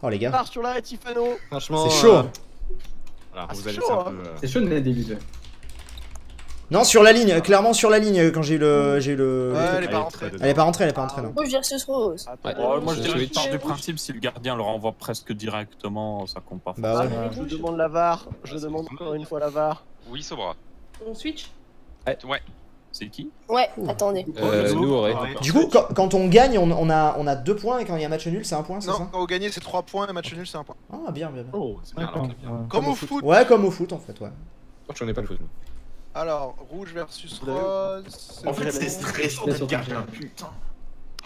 Oh les gars. Part sur la Tifano. Franchement, c'est chaud. Alors, vous c'est allez chaud, un hein. peu. C'est chaud de mettre des buts. Non, sur la ligne, clairement sur la ligne quand j'ai eu le. Ouais, elle est pas rentrée. Elle est pas rentrée, elle est pas rentrée non. Moi je dirais ce rose. Ouais, moi je dirais je que par du principe, si le gardien le renvoie presque directement, ça compte pas. Bah ouais. Je demande la VAR. Je demande encore une fois la VAR. Oui, Sobra. On switch? Ouais. C'est qui? Ouais, attendez. Nous, ouais. Du coup, quand on gagne, on a 2 points et quand il y a match nul, c'est 1 point, c'est Non, ça? quand vous gagnez, c'est 3 points et match nul, c'est 1 point. Ah, bien, bien, bien. Oh, c'est bien alors. Comme au foot. Ouais, comme au foot en fait, ouais. Je connais pas le foot. Alors, rouge versus rose. En fait, c'est stressant d'être gardien, putain.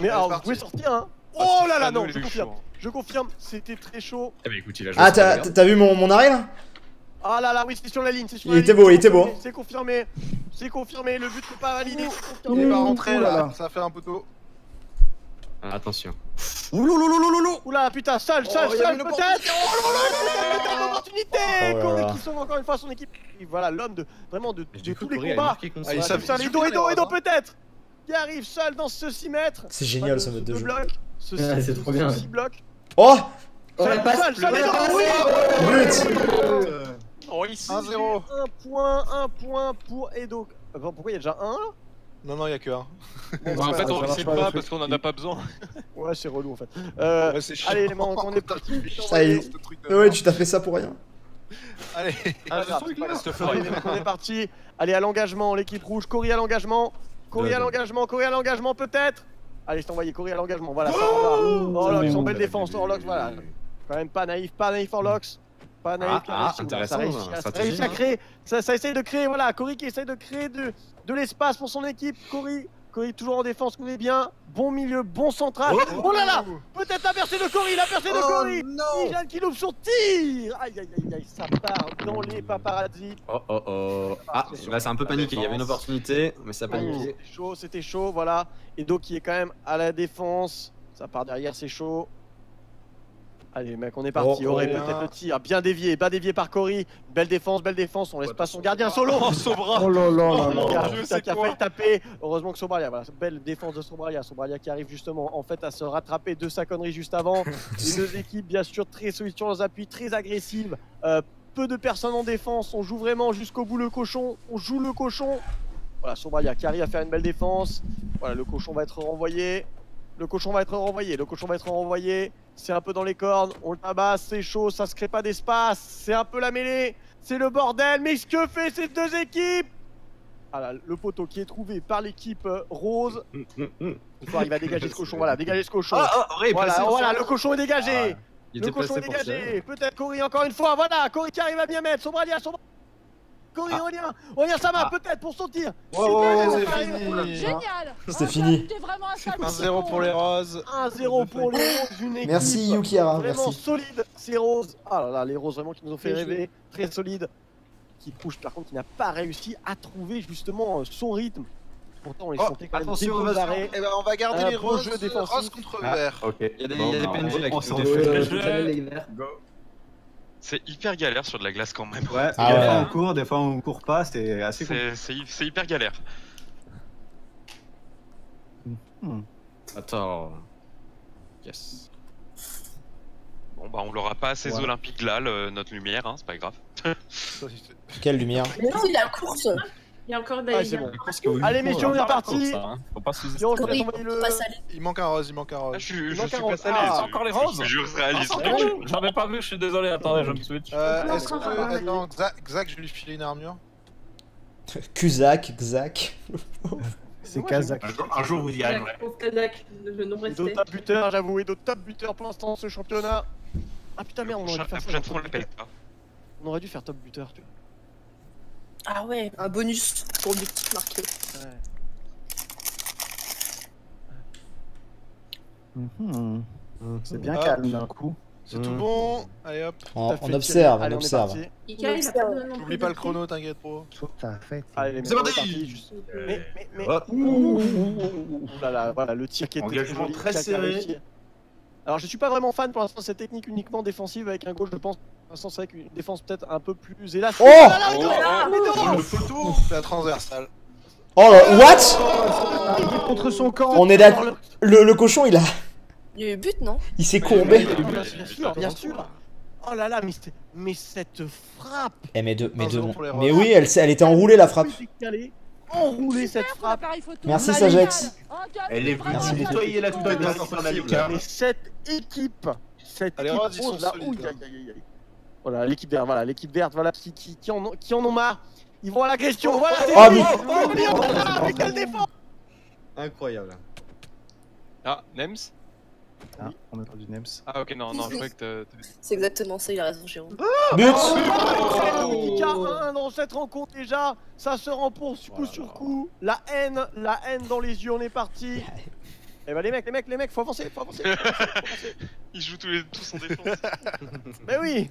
Mais alors, vous parti. pouvez sortir, hein. Ah, Oh c'est là là, Fano, non, il je est confirme. chaud. Je confirme, c'était très chaud. Eh bah écoute, il a joué. Ah, t'as vu mon arrêt là? Ah là là, oui, c'est sur la ligne, c'est sur Il la était ligne, beau, il c'est était beau. confirmé, c'est confirmé. C'est confirmé, le but n'est pas validé. c'est Il confirmé. est pas rentré Ouh là là, là. ça a fait un poteau. Attention. Oula, putain, seul, il y avait une peut-être. Oh là là, peut-être une opportunité. Oh là Corey là. qui sauve encore une fois son équipe. Et voilà, l'homme de vraiment de Du coup, tous les Corée a combats. marqué contre Ah, il ça. savait- Putain, super, Edo, les Edo, roses, Edo hein. peut-être. Qui arrive seul dans ce 6 mètres. C'est génial ce mode de jeu. bloc. Ce Ouais, c'est trop bien. 6 blocs. Oh! Ouais, passe. Seul, Edo. Oui. But! Oh, ici. 1-0. Un point pour Edo. Pourquoi il y a déjà un là? Non, il y a que 1. En fait, on ça ne marche sait pas, le pas truc. parce qu'on en a pas besoin. Ouais, c'est relou en fait. Ouais, c'est chiant. Allez, les mecs, on est parti. Ça y est. Ce truc de Ouais, merde. tu t'as fait ça pour rien. Allez. Ah, grave, c'est pas grave. Allez, les mecs, on est parti. Allez, à l'engagement, l'équipe rouge. Cory à l'engagement. Cory à l'engagement, peut-être. Allez, je t'ai envoyé Cory à l'engagement. Voilà, ça en va. Orlox, en belle défense. Orlox, voilà. Quand même pas naïf Orlox. Pas naïf. Intéressant, Ça réussit à créer. Ça essaye de créer. Voilà, Cory qui essaye de créer de l'espace pour son équipe. Cory toujours en défense, Cory bien. Bon milieu, bon central. Oh là là. Peut-être la percée de Cory, Oh non. Tijan qui loupe son tir. Aïe aïe aïe aïe, ça part dans les paparazzi. Oh. Ah, là c'est un peu paniqué. Il y avait une opportunité, mais ça a paniqué. C'était chaud, voilà. Edo qui est quand même à la défense. Ça part derrière, c'est chaud. Allez mec, on est parti. Oh, Aurait oh. peut-être le tir. Bien dévié par Cory. Belle défense. On laisse pas son gardien solo. Oh, Sobra. Oh là là Oh, là mon là. gars, je putain, sais qui a quoi. failli taper. Heureusement que Sobralia, voilà, belle défense de Sobralia. Sobralia qui arrive justement en fait à se rattraper de sa connerie juste avant. Les deux équipes bien sûr très solides sur leurs appuis, très agressives. Peu de personnes en défense, on joue vraiment jusqu'au bout le cochon. On joue le cochon. Voilà, Sobralia qui arrive à faire une belle défense. Voilà, le cochon va être renvoyé. C'est un peu dans les cornes, on le tabasse, c'est chaud, ça se crée pas d'espace, c'est un peu la mêlée, c'est le bordel, mais que fait ces deux équipes? Voilà, le poteau qui est trouvé par l'équipe rose. Il faut arriver à dégager ce cochon, voilà, dégager ce cochon. Voilà, le cochon est dégagé. Il Le était cochon placé est pour ça. dégagé. Peut-être Cory encore une fois, voilà, Cory qui arrive à bien mettre, Sobralia. Cory, on y a sa main, peut-être pour son tir. C'est fini. Génial. C'était fini. T'es vraiment un sale 1-0 pour les roses. 1-0 pour les roses, une équipe Merci Yukiara, vraiment merci. solide, ces roses. Ah là là, les roses vraiment qui nous ont fait rêver, très solides. Qui Rouge par contre qui n'a pas réussi à trouver justement son rythme. Pourtant on les sentait quand même attention, des beaux attention. arrêts. Eh ben, on va garder Un les beau roses. jeu défensif. Rose contre vert. Ok. Il y a des Bon, PNJ là on qui s'en sont fout. défaits. Les verts. C'est hyper galère sur de la glace quand même. Ouais, Ah des ouais. fois on court, des fois on court pas, c'est assez compliqué. C'est hyper galère. Attends. Yes. Bon bah on l'aura pas à ces Ouais. Olympiques là, notre lumière, hein, c'est pas grave. Quelle lumière. Mais non, il a la course. Il y a encore Ah, c'est bon. Parce que Allez messieurs, on est parti. Faut pas sous Yo, je Cory, vais envoyer le... pas salé. Il manque un rose, Ah, je manque suis un pas rose. salé. Ah, encore les roses. Je jure, c'est réaliste. J'avais pas vu, je suis désolé, attendez, je me switch. Est-ce que. Attends, Xac, je vais lui filer une armure. Kuzak, Xac. C'est Kazakh. Un jour vous y arriverez. Pour Kazakh, le nom Edo resté. top buteur, j'avoue, Edo top buteur pour l'instant ce championnat. Ah putain merde, on aurait dû La faire ça. prochaine fois on l'appelle pas. On aurait dû faire top buteur, tu vois. Ah ouais, un bonus pour objectif marqué. C'est bien Ah. calme d'un coup. C'est tout bon. Allez hop. On T'as fait observe, Allez, on est observe. parti. Ika, il a pas de nom. N'oublie pas le chrono, t'inquiète pas. Tout à fait. Allez les mecs, C'est on est parti. parti. Juste- Mais. Hop. Ouh là là, voilà, le tir qui était Engagement joli, très qui a serré. réussi. Alors je suis pas vraiment fan pour l'instant de cette technique uniquement défensive avec un goal, je pense. Pour l'instant c'est vrai qu'une défense peut-être un peu plus élastique. Oh là là, Edo Le photo. C'est la transversale. Oh là, what? Contre son camp. On est d'accord. Le cochon Il y a eu but, non? Il s'est courbé. Bien sûr, bien sûr. Oh là là, mais cette frappe. Eh mais deux, pour les mais Ross. oui, elle était enroulée la frappe. Enroulée cette frappe. Merci Sagex. Elle est venue Merci beaucoup. nettoyer la toute Mais cette équipe Allez, Ross, ils sont rose là, solides, ouh, hein. aïe, aïe, aïe. Voilà, l'équipe verte, voilà, qui en ont marre. Ils vont à l'agression, voilà. Oh, mais quelle défense. Incroyable. Ah, Nems? Ah, on a perdu Nems. Ah, ok, non, je croyais que C'est exactement ça, il a raison, Jérôme. But. Il y a un dans cette rencontre déjà, ça se remporte coup sur coup. La haine dans les yeux, on est parti. Eh ben les mecs, faut avancer. ils jouent tous en défense. Mais oui.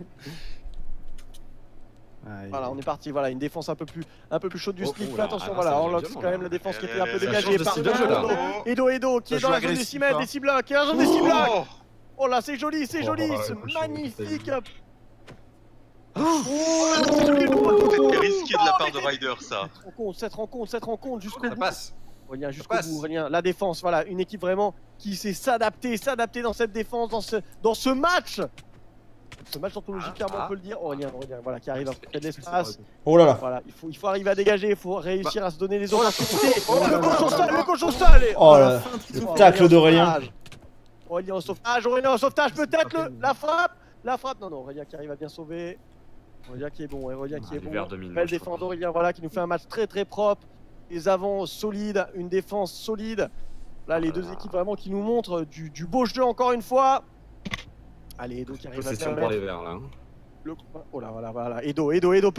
Aïe. Voilà, on est parti. Voilà, une défense un peu plus chaude du split. Oula, Attention, ah, voilà, ça on devient lock violent, quand même là. la défense qui était Allez, un peu allez, dégagée change de par style de jeu, là. Edo qui est dans la zone des 6 mètres, des 6 blocs, qui est dans la zone des 6 blocs. Oh là, c'est joli, c'est magnifique. C'est risqué de la part de Ryder, ça. Cette rencontre jusqu'au Ça bout. passe. Aurélien, jusqu'au bout, Aurélien. La défense, voilà, une équipe vraiment qui sait s'adapter dans cette défense, dans ce match. Ce match anthologique, clairement, on peut le dire. Aurélien, voilà, qui arrive à faire de l'espace. Oh là là. Voilà, il faut arriver à dégager, il faut réussir à se donner les opportunités. Le cochon sale. Oh là. Le tacle d'Aurélien. Aurélien au sauvetage, peut-être la frappe. Non, Aurélien qui arrive à bien sauver. Aurélien qui est bon, Belle défense d'Aurélien, voilà, qui nous fait un match très très propre. Des avants solides, une défense solide. Là, les deux équipes vraiment qui nous montrent du beau jeu encore une fois. Allez, Edo qui arrive à Possession bien pour les mettre. verts là. Oh là, voilà. Edo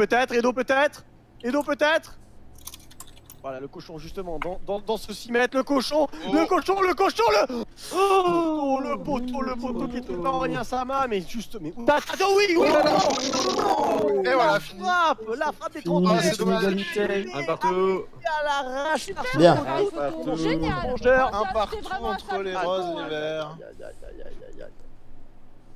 peut-être. Voilà, le cochon justement dans ce 6 mètres, le cochon. Oh, le poteau qui est pas Aurélien Sama, mais juste, mais où attends, oui. Et voilà, fini. La frappe des 30 Ah, c'est dommage. Un partout. à l'arrache. Bien. Génial. Un partout entre les roses et les verts.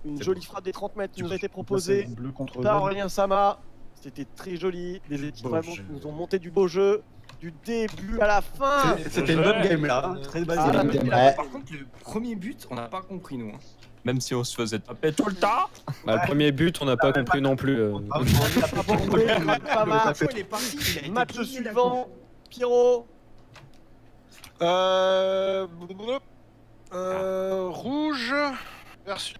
Une jolie frappe des 30 mètres qui nous a été proposée Bleu contre par jaune. Aurélien Sama. C'était très joli. Des équipes vraiment qui nous ont monté du beau jeu. Du début à la fin. C'était une bonne game là, très belle Ah, game. Ouais. Par contre, le premier but, on n'a pas compris nous. Même si on se faisait taper tout le temps. Bah, le premier but, on n'a pas compris non plus. Il est parti, il a été Match plié suivant. Pierrot. Rouge versus.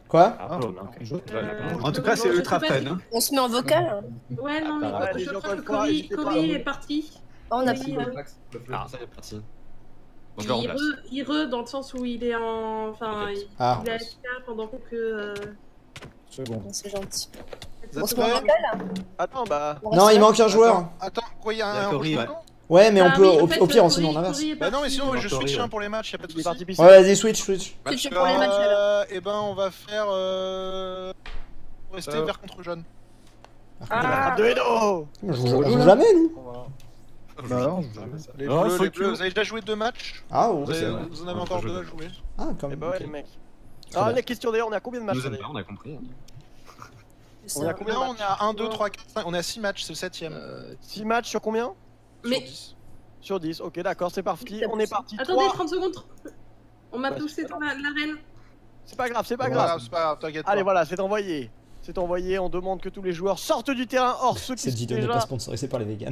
Quoi? En tout cas, c'est ultra fun. Hein. On se met en vocal? Ouais, non, mais Ouais, les je gens crois que comme toi, n'hésitez pas à Cory vous- est parti. Oh, on a Oui, pris. Ah, ça y est parti. Donc je le remplace. Il dans le sens où il est en. Enfin, Ah. il est AFK pendant que. Seconde. C'est gentil. Vous On êtes se met en prêts? vocal? quoi Non, il manque un joueur. Attends, quoi, il y a Il y a un Cory, rouge ouais. maintenant Ouais, mais on Ah peut, oui, en au fait, au pire, Cory- sinon on inverse. Cory est Bah non, mais sinon parti. je Cory, switch ouais. hein, pour les matchs, y'a pas de Il est soucis. parti pisser. Ouais, vas-y, switch. C'est pour les matchs alors. Et ben on va faire rester vert contre jaune. Ah, de Edo. Je joue jamais, nous. Bah non, Les Ah, bleus, fuck les bleus, you. vous avez déjà joué 2 matchs. Ah, ouais. Vous en avez encore 2 à jouer. Ah, quand Eh même. bah ouais, ok. les mecs. Très Ah, bien. la question d'ailleurs, on est à combien de matchs Nous aime d'ailleurs pas, on a compris. On est à combien de Maintenant on matchs est à 1, 2, 3, 4, 5, on est à 6 matchs, c'est le 7ème. 6 matchs sur combien? Mais- Sur 10, ok, d'accord, c'est parti. On est parti. Attendez, 3. 30 secondes. On m'a Vas-y. poussé dans l'arène. C'est pas grave, c'est pas Voilà, grave. c'est pas grave, t'inquiète pas. Allez, voilà, c'est envoyé. C'est envoyé, on demande que tous les joueurs sortent du terrain. Or, ceux qui Cette sont vidéo n'est pas déjà... sponsorisée par les vegans.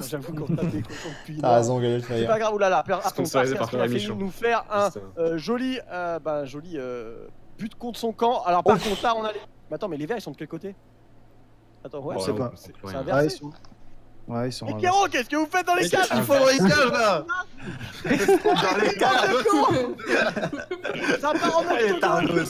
J'avoue qu'on tape des cochons depuis... T'as raison, Galil C'est pas grave, oulala, Aston Sponsorisé Pass par a fait Michon. nous faire un joli but contre son camp. Alors par contre là on a les... Mais attends, mais les verts ils sont de quel côté? Attends, ouais, Je sais pas. c'est Ouais, inversé. Ouais, ils sont. Mais Pierrot, qu'est-ce que vous faites dans les cages? Il faut dans les cages là. Dans les Ça part en octogone.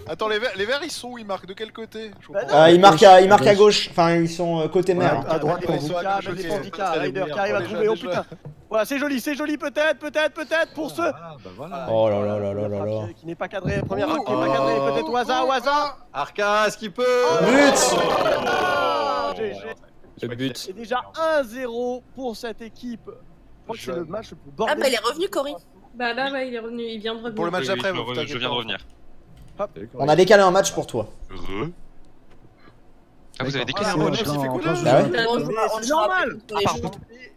Attends, les verts ils sont où? Ils marquent de quel côté? Je comprends. Ils marquent à gauche. Enfin, ils sont côté mer. À droite, Défense pour vous. d'Ika, belle défense d'Ika, Ryder qui arrive à trouver, oh putain. Voilà, c'est joli, peut-être pour ceux... Bah voilà. Oh là là là là là là. Qui n'est pas cadré, première frappe qui n'est pas cadrée, peut-être Waza. Arcas qui peut. But. Ah, GG. Le but. Et déjà 1-0 pour cette équipe. Je crois que c'est le match le plus Ah bordel. bah il est revenu, Cory. Bah là, ouais, il est revenu. Il vient de revenir. Pour le match d'après, vous je viens de revenir. On a décalé un match pour toi. Re. Ah, vous avez décalé un Ah, bonus. c'est il fait quoi, en là jeu. C'est normal. Ah,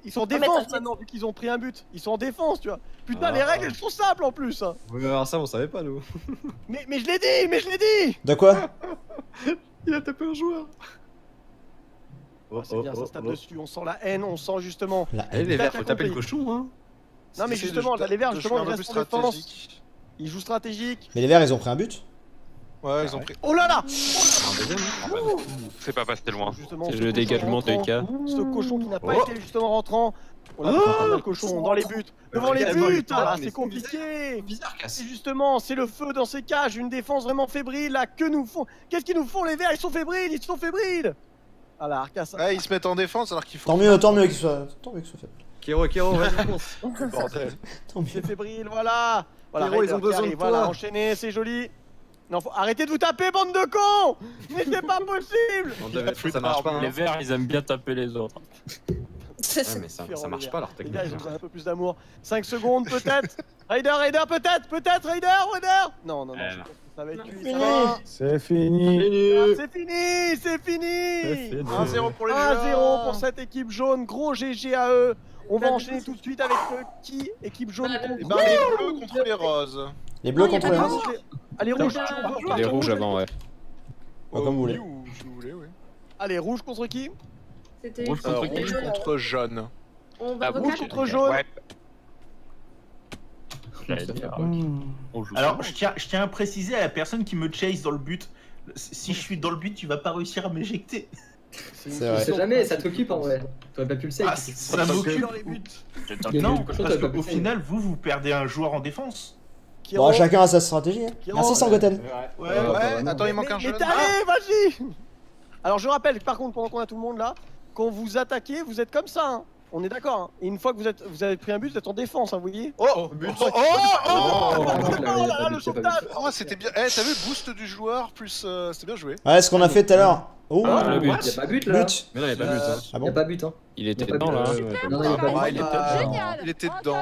Ils sont en défense maintenant vu qu'ils ont pris un but. Ils sont en défense, tu vois. Putain, les règles elles sont simples en plus. Oui, alors ça, on savait pas, nous. Mais je l'ai dit, mais je l'ai dit. De quoi? Il a tapé un joueur. C'est bien, ça se tape dessus. On sent la haine, on sent justement. La Eh, les T'as verts, faut taper le compris. cochon, hein. Non, mais justement, là, les verts, justement, ils restent en défense. stratégique. Ils jouent stratégique. Mais les verts, ils ont pris un but? Ouais, ils ont pris. Oh là là. Un deuxième. C'est pas passé loin. Justement, C'est ce le cochon dégagement de rentrant, K. Ce cochon qui n'a pas été justement rentrant. On a pas le cochon dans les buts. Devant les buts. Ah, c'est compliqué. Bizarre, casse. Et justement, c'est le feu dans ces cages, une défense vraiment fébrile. Là, que nous font? Qu'est-ce qu'ils nous font les verts? Ils sont fébriles, ils sont fébriles. Ah là, Arcas. Ouais, ils se mettent en défense alors qu'il faut. Tant mieux qu'ils soient faibles. Kiro, vas-y, fonce. Bordel. Tant mieux. C'est fébrile, voilà. Voilà, Pierrot, ils ont Raider qui besoin de arrive, toi. voilà, enchaîné, c'est joli. Non, faut... arrêtez de vous taper, bande de cons. Mais c'est pas possible. Ça marche pas, Les hein. verts, ils aiment bien taper les autres. Ouais, mais ça marche pas, leur Les technique. gars, ils ont besoin un peu plus d'amour. 5 secondes, peut-être. Raider, peut-être, Raider. Non, ça va être cuit. ça va. C'est fini. Ah, c'est fini, c'est fini. 1-0 pour les 1-0 pour cette équipe jaune. Gros GG à eux. On va enchaîner tout de suite avec qui? Équipe jaune Et contre... ben les bleus contre les roses. Les bleus Non, y a contre pas les de roses? Allez, rouge. Les rouges avant, ouais. Bah, comme vous voulez. Oui, ou si vous voulez, oui. Allez, rouge contre qui? C'était. Rouge contre qui? Rouge contre jaune. On va Rouge regarder. contre jaune. Ouais. J'allais dire, on joue Alors, ça. je tiens à préciser à la personne qui me chase dans le but, si je suis dans le but, tu vas pas réussir à m'éjecter. C'est vrai. jamais, ça t'occupe en vrai. T'aurais pas pu le save. Ah, ça m'occupe. Dans les buts. Non, Cochon, parce t'aurais pas pu qu'au le final, vous perdez un joueur en défense. Bon, chacun a sa stratégie. Hein. Merci Sangoten. Ouais, attends, il manque un Mais jeune. allez, vas-y. Alors, je rappelle, par contre, pendant qu'on a tout le monde là, quand vous attaquez, vous êtes comme ça. Hein. On est d'accord. Hein. Et une fois que vous avez pris un but, vous êtes en défense, hein, vous voyez? Oh, but. Là, le sauvetage. Oh, c'était bien. Eh, t'as vu le boost du joueur plus. C'était bien joué. Ouais, ce qu'on a fait tout à l'heure. Oh, Le but. Y'a pas but là. but. Mais non, il y a pas but, hein. Ah Y'a bon? pas but hein. Il était Y a pas dedans, là. Non, il y a pas Ah, but. il était dedans.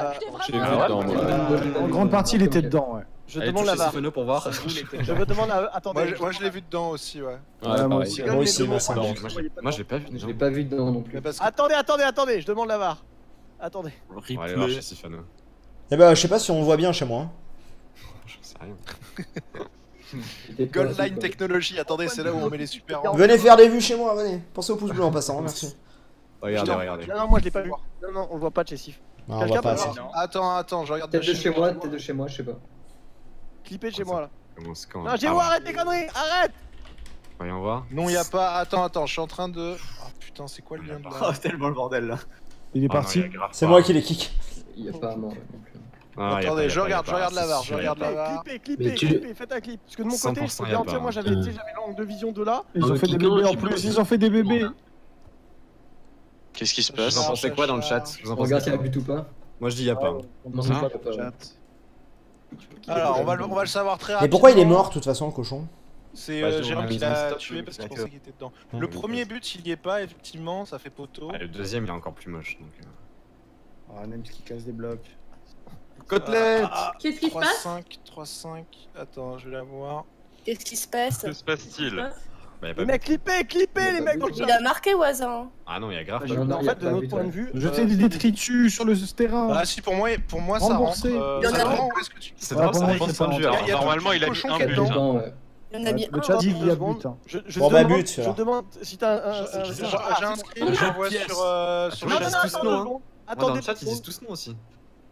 J'ai vu dedans, moi. En grande partie, il était dedans, ouais. Je Allez, demande la touchez VAR. Sifano pour voir. Je me demande la. Attendez. Moi, je l'ai vu dedans aussi, ouais. Ouais, moi pareil. aussi. Moi aussi, moi ça. Moi, je l'ai pas vu. Je l'ai pas vu dedans non plus. Mais parce que. Attendez, je demande la VAR. Attendez. On va aller voir Replay. chez Sifano. Eh ben, je sais pas si on voit bien chez moi. Hein. J'en sais rien. Gold Line Technology, attendez, c'est là où on met les super rangs. Venez faire des vues chez moi, venez. Pensez au pouce bleu en passant, hein, merci. Regardez. Non, moi je l'ai pas vu. Non, on le voit pas de chez Sif. Non, on voit pas assez. Attends, je regarde Peut-être de chez moi, peut-être de chez moi, je sais pas. Clippé de chez moi là. Commence quand? Non, Géo, arrête tes conneries, arrête. Voyons voir. Non, y a pas. Attends, je suis en train de. Oh putain, c'est quoi le lien de Oh, là? tellement le bordel là. Il est parti. C'est moi qui les kick. Il y a pas à mort non plus. Attendez, je regarde la VAR, je regarde la VAR. Clippé, faites un clip. Parce que de mon côté, je 100% peux y a garantir, pas. moi j'avais l'angle de vision de là. Ils ont fait des bébés en plus, ils ont fait des bébés. Qu'est-ce qui se Vous passe? en pensez quoi dans le chat? Vous en On pensez regarde s'il y a quoi? but ou pas. Moi, je dis y a pas. Non, c'est pas pas. Alors, on va le savoir très Mais rapidement. pourquoi il est mort, de toute façon, le cochon? C'est Bah, Jérôme qui ils ont l'a stop, tué parce qu'il d'accord. pensait qu'il était dedans. Non, Le mais premier pas. but, il y est pas, effectivement, ça fait poteau. Ah, le deuxième, il est encore plus moche. Donc... Ah, Nems qui casse des blocs. Côtelette. Qu'est-ce qui se passe? 3-5. Attends, je vais la voir. Qu'est-ce qui se passe? Que se passe-t-il? Bah, y a Les pas mecs, clippez les mecs dans le Il chat. a marqué Oisin. Ah non, il y a grave. En Non, il y a fait, de pas notre but, point ouais. de vue. Jetez des détritus sur le terrain. Ah si, pour moi ça rentre. Remboursé. Il y en Ça a rentre, un. est-ce que tu- C'est Ouais, drôle, pour ça moi, dépend de c'est point de pas vue. rentré. alors. Il y a Normalement, il a cochon mis un qui est but. dedans. Dedans, ouais. Il y en a mis Le un. chat dit qu'il y a but, hein. Je Bon, bah, demande- but, Je alors. demande si t'as J'ai inscrit, j'envoie sur Non, le non, chat. tous attends, non, deux hein. secondes. Moi, dans Attendez, le chat, deux ils disent secondes. tous non aussi.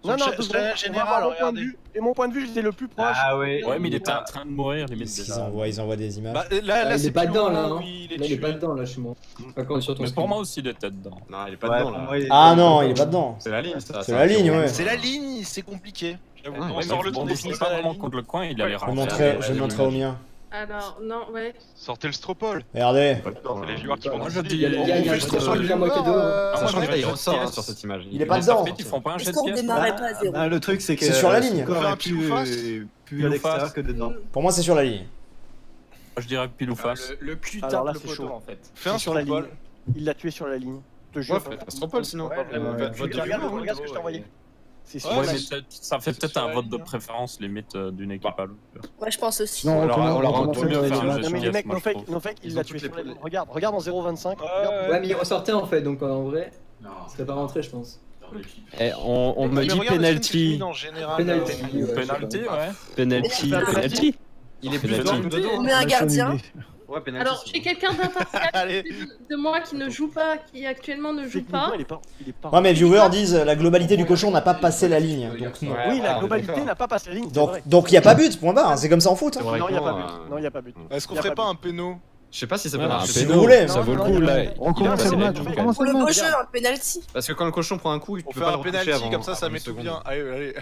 Non, non, Sur le deux chat secondes. général, On va voir mon point de regardez. vue. Et mon point de vue, j'étais le plus proche. Ah ouais. Ouais, mais il était en train de mourir, limite. Ils envoient des images. Bah, là, Ah, il c'est est pas plus dedans au là. moment Hein. où il est Là, il est pas tué. dedans là chez moi. Pas quand on est sur ton Mais stream. pour moi aussi, il était dedans. Non, il est pas Ouais, dedans pour là. moi, il est- Ah non, il est pas dedans. C'est la ligne, ça. C'est la ligne, ouais. C'est la ligne, c'est compliqué. J'avoue. Ah, On sort le Bon, trou. c'est pas vraiment contre le coin, il allait Je rentrer. le montrerai au mien. Alors, non, ouais. Sortez le stropole. Regardez. C'est les joueurs qui vont Moi, nous je aider. dis, Il y a le gars, il y a On fait le sur le joueur, moitié d'eau. Sachant moi, que là, il je ressort pièce. sur cette image. Il est pas Mais dedans. ça fait, ils font pas un jet Est-ce de qu'on pièce. démarrait pas à zéro? Ah, le truc, c'est que C'est sur la ligne. le score On fait un est pile ou face plus à l'extérieur que dedans. Pour moi, c'est sur la ligne. Je dirais pile ou face. Le cul Alors tape là, le c'est poteau chaud. en fait. Fais un sur la stropole. ligne. Il l'a tué sur la ligne. Je te jure. Ouais, faites un stropole sinon. Regarde, regarde ce que je t'ai envoyé. C'est sûr. Ouais, mais ça fait peut-être un vote de préférence limite d'une équipe à l'autre. Ouais, je pense aussi. Non, on leur a comment tout mieux faire faire un Non mais les mecs, moi, je trouve. Nofek, il l'a tué sur les... Regarde en 0,25. Ouais, mais il ressortait en fait, donc en vrai, il serait pas rentré, je pense. Eh, on me dit penalty. Penalty, ouais. Penalty. Il est plus Penalty. dedans. On met un gardien. Ouais, penalty. Alors, j'ai quelqu'un d'impartial Allez. de moi qui ne joue pas, qui actuellement ne joue pas. Il est pas. Ouais, mais les viewers disent la globalité du cochon n'a pas passé la ligne. Donc non. Oui, la globalité n'a pas passé la ligne. Donc il y a pas but, point barre, hein, c'est comme ça en foot. hein. Non, il y a pas but. Non, il y a pas but. Est-ce qu'on ferait pas un péno? Je sais pas si ça peut Ouais, marcher. Si vous voulez. Ça vaut le Non, coup non, là. On recommence le match, on recommence Pour le le beau match. jeu, un penalty. Parce que quand le cochon prend un coup, il On peut fait pas un le repousser penalty, avant. comme ça avant met une tout seconde. bien. Allez,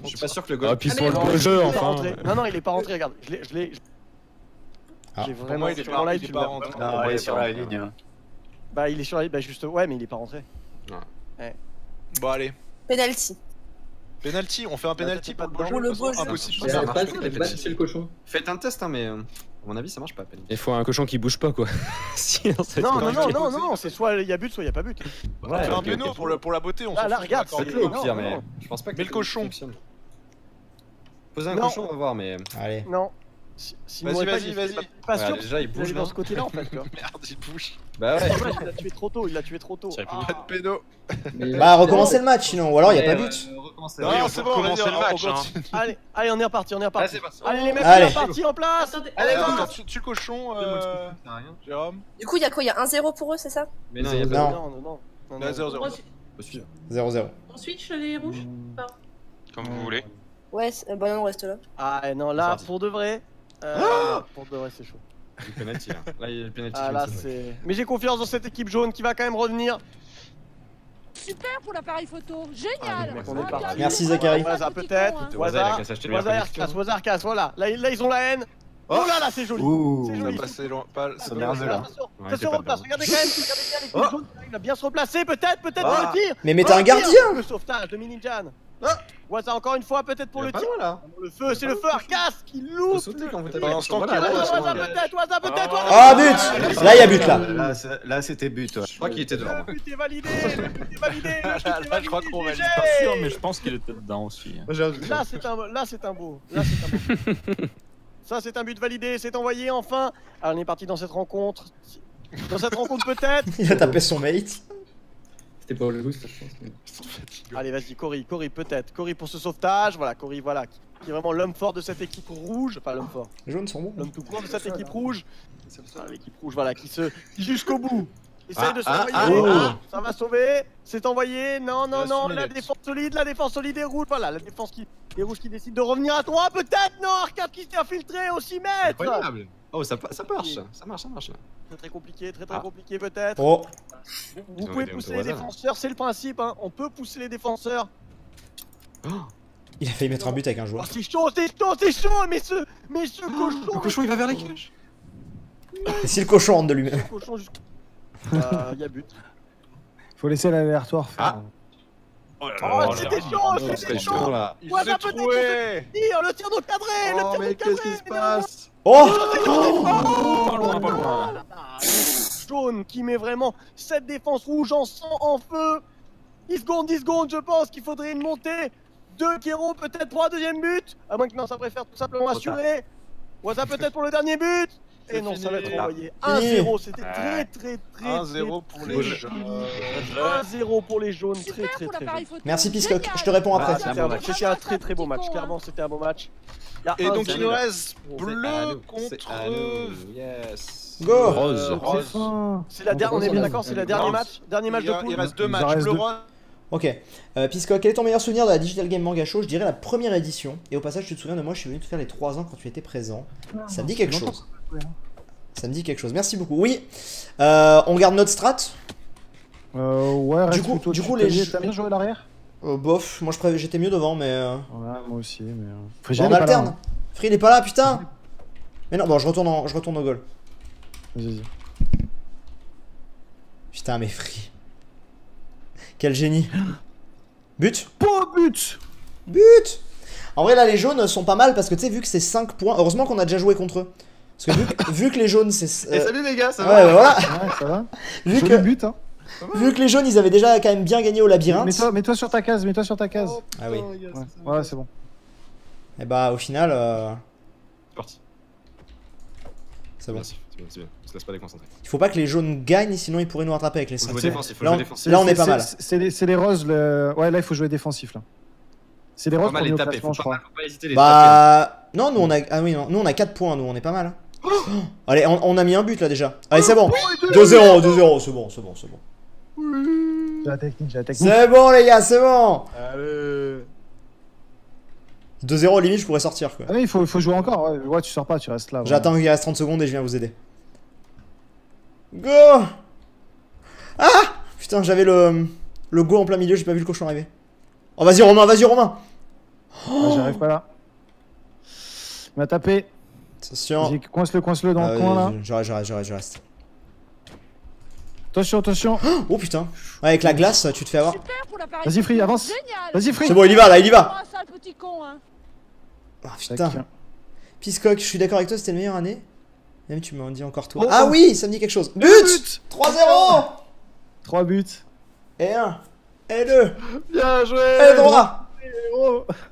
Je suis pas sûr que le Ah, goal. puis Ah, pour mais le beau jeu, Il est pas enfin. rentré. Non, il est pas rentré, regarde. Je l'ai. Ah. J'ai Pour vraiment. moi, il est sur pas mon live, il est tu pas le rentré. Non, il est sur la ligne. Bah, il est sur la ligne. Bah, juste. Ouais, mais il est pas rentré. Bon, allez. Penalty. Penalty, on fait un penalty pour le beau Pour le beau jeu. Impossible. Ça passe, il va chez le cochon. Faites un test, hein, mais à mon avis, ça marche pas. Il faut un cochon qui bouge pas quoi. Sinon, c'est Non, c'est soit il y a but, soit il y a pas but. On fait un péno pour la beauté, on s'en Là, fout, regarde, d'accord. Faites-le au Non, pire, non. mais je pense pas que Mais le cochon. fonctionne. Posez un Non. cochon, on va voir, mais. Allez. Non. Vas-y. Pas Ouais, sûr. déjà, il Il bouge est là. dans ce côté-là en fait. tu vois. Merde, il bouge. Bah ouais. Il l'a tué trop tôt. Il l'a tué trop tôt. Pas de péno. Bah recommencez le match sinon, ou alors il y a pas but. Non, c'est bon, commencer vas-y, le match, on hein. continue. Allez, on est reparti, Allez, Allez les mecs, Allez. on est reparti en place. Attendez, Allez, attends. vas-y, tue le cochon, Jérôme. Du coup, il y a quoi? Il y a 1-0 pour eux, c'est ça? Mais non, il y a pas. Non. Non. Là, 0-0. On 0-0. switch les rouges? Pas. Comme vous voulez. Ouais, bah non, on reste là. Ah non, là Parti. pour de vrai. Pour de vrai, c'est chaud. Le penalty là. Là, il y a le penalty. Ah là, c'est. Mais j'ai confiance dans cette équipe jaune qui va quand même revenir. Super pour l'appareil photo, Ah, génial. mec, on est parti. Merci, Zachary. Waza peut-être. Waza, il a qu'à s'acheter le Waza meilleur Aircast, Waza Aircast, voilà. Là, ils ont la haine. Oh là, c'est joli. Ouh, C'est joli. Passé loin, pas. Ça merde là. Ça se replace. Regardez quand même, l'équipe jaune qui arrive à bien se replacer. Peut-être pour le tir. Mais mettez un Pour le tir. gardien. Le sauvetage de Minijan. Waza encore une fois, peut-être pour le tir. là. Le feu, c'est le feu Arcas qui loupe. Quand vous tapez Pendant la ce temps cochon, qu'il voilà, roule, là, Waza peut-être. Ah but. Là il y a but là. Là, c'était but. Ouais. Je crois qu'il était dehors. Le but est validé. Le but est validé. Là, je crois qu'on valide. Pas sûr, mais je pense qu'il était dedans aussi. Là, c'est un beau. Ça, c'est un but validé, c'est envoyé enfin. Alors, on est parti dans cette rencontre. Dans cette rencontre, peut-être. Il a tapé son mate. C'était pas le boost, je pense. Allez, vas-y, Cory, peut-être. Cory pour ce sauvetage. Voilà, Cory, voilà. Qui est vraiment l'homme fort de cette équipe rouge. Enfin, l'homme fort. Les jaunes sont bons. L'homme tout court de cette équipe rouge. L'équipe rouge, voilà, qui jusqu'au bout. Essaye de s'envoyer. Ça va sauver. C'est envoyé. Non. La défense solide et rouge. Voilà, la défense les rouges qui décident de revenir à toi. Peut-être. Non, Arcade qui s'est infiltré au 6 mètres. Incroyable. Oh, ça marche. Ça marche là. Très compliqué, compliqué peut-être. Oh. Vous pouvez pousser les défenseurs, c'est le principe. Hein. On peut pousser les défenseurs. Il a failli mettre un but avec un Oh, joueur. c'est chaud. Mais ce cochon. Le cochon, il va vers les cages. Et si le cochon rentre de lui-même. Cochon jusqu'au. Y a but. Faut laisser l'aléatoire faire. Oh, c'était chaud, là. Il Waza s'est peut-être troué. le tir de cadré. Oh, mais qu'est-ce qui se passe? Oh. Pas loin. Jaune qui met vraiment cette défense rouge en sang, en feu. 10 secondes, je pense qu'il faudrait une montée de Kero peut-être pour un deuxième but. À moins que non, ça préfère tout simplement assurer. Waza peut-être pour le dernier but. Et non, ça va être envoyé. 1-0, c'était très 1-0 pour les jaunes. 1-0 pour les jaunes, très Super pour l'appareil photo. Merci Piscock, je te réponds après. C'était un très beau match, clairement c'était un beau match. Et donc il nous reste bleu contre... Yes. Go. Rose. C'est la dernière, on est bien d'accord, c'est le dernier match de poule. Il reste 2 matchs, bleu rose. Ok. Piscock, quel est ton meilleur souvenir de la Digital Game Manga Show? Je dirais la première édition. Et au passage, tu te souviens de moi, je suis venu te faire les 3 ans quand tu étais présent. Ça me dit quelque chose. Ça me dit quelque chose. Merci beaucoup. Oui. On garde notre strat. Ouais, reste Du coup, plutôt les t'as bien joué à l'arrière? Bof, moi j'étais mieux devant, mais. Ouais, moi aussi, mais. On alterne. Free il est pas là, putain. Mais non, bon, je retourne au goal. Vas-y. Putain, mais Free. Quel génie. But. Oh, but. But. En vrai, là, les jaunes sont pas mal parce que tu sais, vu que c'est 5 points, heureusement qu'on a déjà joué contre eux. Parce que vu que les jaunes, c'est. Et salut les gars, ça va? Ouais, voilà. Ouais, ça va. Vu Joli que. but, hein. Vu que les jaunes, ils avaient déjà quand même bien gagné au labyrinthe. Mets-toi sur ta case, mets-toi sur ta case. Ah oui. Ouais, c'est bon. Et bah, au final. C'est parti. C'est bon. C'est bien, c'est bien. On se laisse pas déconcentrer. Il faut pas que les jaunes gagnent, sinon ils pourraient nous rattraper avec les Faut 5. jouer défensif, faut Là, jouer défensif. là, on est pas mal. C'est les roses. Ouais, là, il faut jouer défensif là. C'est les roses Pas pour mal nous les au taper, classement, faut je crois. pas hésiter les Bah. Non, nous on a. Ah oui, non. Nous on a 4 points, nous on est pas mal. Oh allez, on a mis un but là déjà. Allez, c'est bon. 2-0, 2-0, c'est bon, c'est bon, c'est bon. J'ai la technique, j'ai la technique. C'est bon, les gars, c'est bon. Allez. 2-0, limite, je pourrais sortir quoi. Ah oui, il faut jouer encore. Ouais, tu sors pas, tu restes là. J'attends qu'il reste 30 secondes et je viens vous aider. Go. Ah putain, j'avais le go en plein milieu, j'ai pas vu le cochon arriver. Oh, vas-y, Romain, vas-y, Romain. Ah, j'arrive pas là. Il m'a tapé. Attention. Coince-le dans le coin là. Je reste. Attention, attention. Oh putain. Ouais, avec la glace, tu te fais avoir. Vas-y, Free, avance. Vas-y, Free. C'est bon, il y va là, il y va. Petit con, hein. Ah putain. Piscock, je suis d'accord avec toi, c'était le meilleur année. Même tu m'en dis encore toi. Oh, ah oh. oui, ça me dit quelque chose. But 3-0. 3 buts. Et 1. Et 2. Bien joué. Et 3.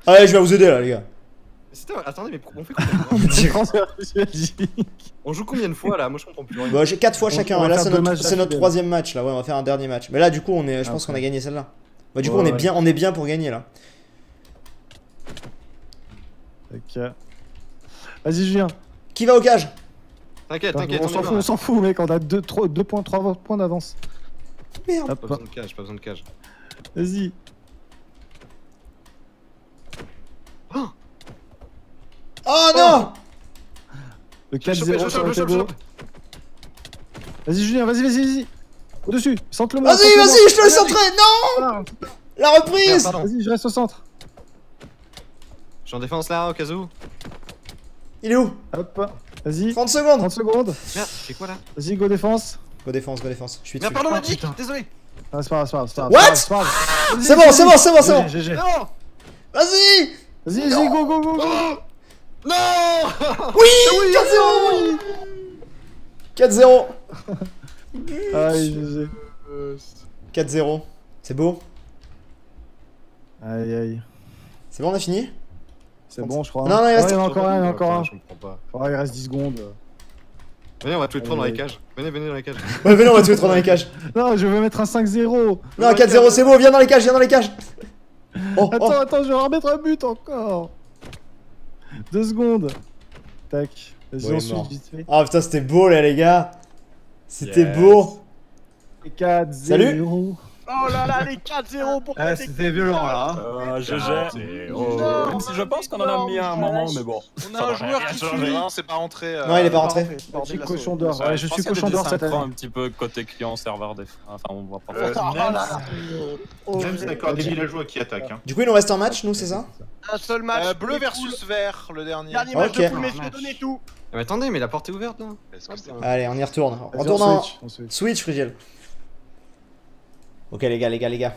Allez, je vais vous aider là, les gars. Attendez, mais on fait combien On joue combien de fois là? Moi je comprends plus rien. Bah, j'ai 4 fois chacun. va Là, faire c'est deux notre, matchs c'est notre d'affilée. 3ème match là. Ouais, on va faire un dernier match. Mais là, du coup, je pense qu'on a gagné celle-là. Bah, du coup, on est bien pour gagner là. Ok. Vas-y, Julien. Qui va au cage? T'inquiète, t'inquiète, On s'en fout, mec. On a 2 points, 3 points d'avance. Merde. Pas besoin de cage, pas besoin de cage. Vas-y. Oh non. Le 4-0 sur le tableau. Vas-y, Julien, vas-y. Au-dessus, centre-le moi. Vas-y, je te laisse entrer. Non. La reprise. Vas-y, je reste au centre. Je suis en défense là, au cas où. Il est où? Hop, vas-y. 30 secondes. 30 secondes. Merde, c'est quoi là? Vas-y, go défense. Go défense. Je suis dessus. Merde, pardon, Magic, désolé. Ah, c'est pas grave, What? C'est bon. GG. Non. Vas-y. Vas-y, go. Non. Oui, 4-0. 4-0. Aïe, GG. 4-0. C'est beau. Aïe. C'est bon, on a fini? C'est bon, je crois. Non, il reste encore un. Je comprends pas. Oh, il reste 10 secondes. Venez, on va tous les trois dans les cages. Venez dans les cages. Ouais, venez, on va tous les trois dans les cages. Non, je veux mettre un 5-0. Non, 4-0, c'est beau, viens dans les cages. Oh, Attends, je vais remettre un but encore. 2 secondes. Tac. Vas-y, Ouais, on switch mort. vite fait. Oh putain, c'était beau là, les gars. C'était beau. 4-0. Salut. Oh là là, les 4-0 pour Ah, c'était violent là. GG. Même si je pense qu'on en a mis un moment, mais bon. On a un joueur qui suit, c'est pas rentré. Non, il est pas rentré. Je suis cochon d'or. Ouais, je suis cochon d'or cette année. Un petit peu côté client, serveur défense. Enfin, on voit pas forcément. James, d'accord, des villageois qui attaquent. Du coup, il nous reste un match, nous, c'est ça? Un seul match. Bleu versus vert, le dernier. Dernier match Ok. de poule, messieurs, donnez tout. Mais attendez, mais la porte est ouverte là. Allez, on y retourne. Vas-y, Retourne en on switch. Switch, Frigiel. Ok, les gars.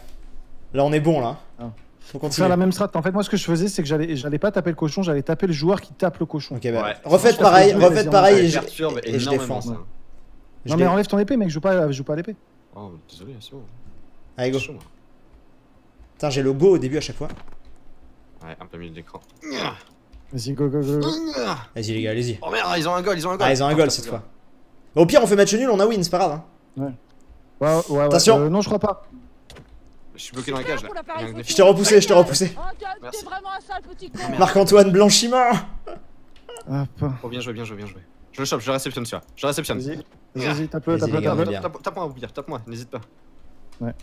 Là, on est bon là. Ah. Faut Faire continuer. la même strat. En fait, moi, ce que je faisais, c'est que j'allais pas taper le cochon, j'allais taper le joueur qui tape le cochon. Ok, bah, Ouais. refaites Ça, pareil, je fais et Ça perturbe je énormément défends. ça. Je Non, mais dé- enlève ton épée, mec, je joue pas à l'épée. Oh, désolé, c'est bon. Allez, go. C'est chaud, moi. Putain, j'ai le go au début à chaque fois. Ouais, un peu milieu de l'écran. Vas-y, go. Vas-y, les gars, allez-y. Oh merde, ils ont un goal. Ah, ils ont un goal cette fois. Au pire, on fait match nul, on a win, c'est pas grave. Hein. Ouais. Attention. Non, je crois pas. Je suis bloqué dans la cage là. Je t'ai repoussé. Oh, t'es vraiment un sale petit con. Marc-Antoine Blanchiment. Hop. Oh, bien joué. Je le chope, je le réceptionne celui-là. Je le réceptionne. Vas-y, tape-le. Vas-y, les gars, on est bien. Tape-moi au pire, tape-moi, n'hésite pas. Ouais.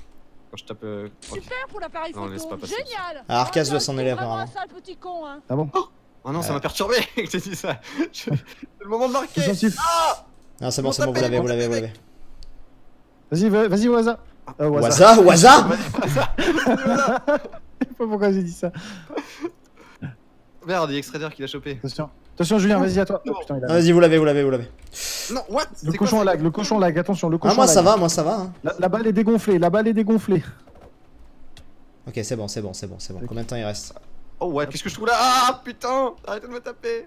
Quand je tape. Ok. Super pour l'appareil Non, laisse photo. pas passer. Génial. Ah, Arcas doit s'en aller T'es vraiment un apparemment. sale petit con, hein. Ah bon? Oh non, ça m'a perturbé que t'aies dit ça. C'est le moment de marquer. C'est gentil. Non, c'est bon, vous l'avez. Vas-y, Waza. Waza. Je sais pas pourquoi j'ai dit ça. Merde, il y a Extrader qui l'a chopé. Attention, Julien, vas-y, à toi. Oh, putain, il a... Vas-y, vous l'avez. Non, what? Le cochon lag, attention, le cochon Ah, moi lag. ça va. Hein. La balle est dégonflée, Ok, c'est bon. Combien de temps il reste? Oh ouais, qu'est-ce que je trouve là? Ah putain! Arrêtez de me taper!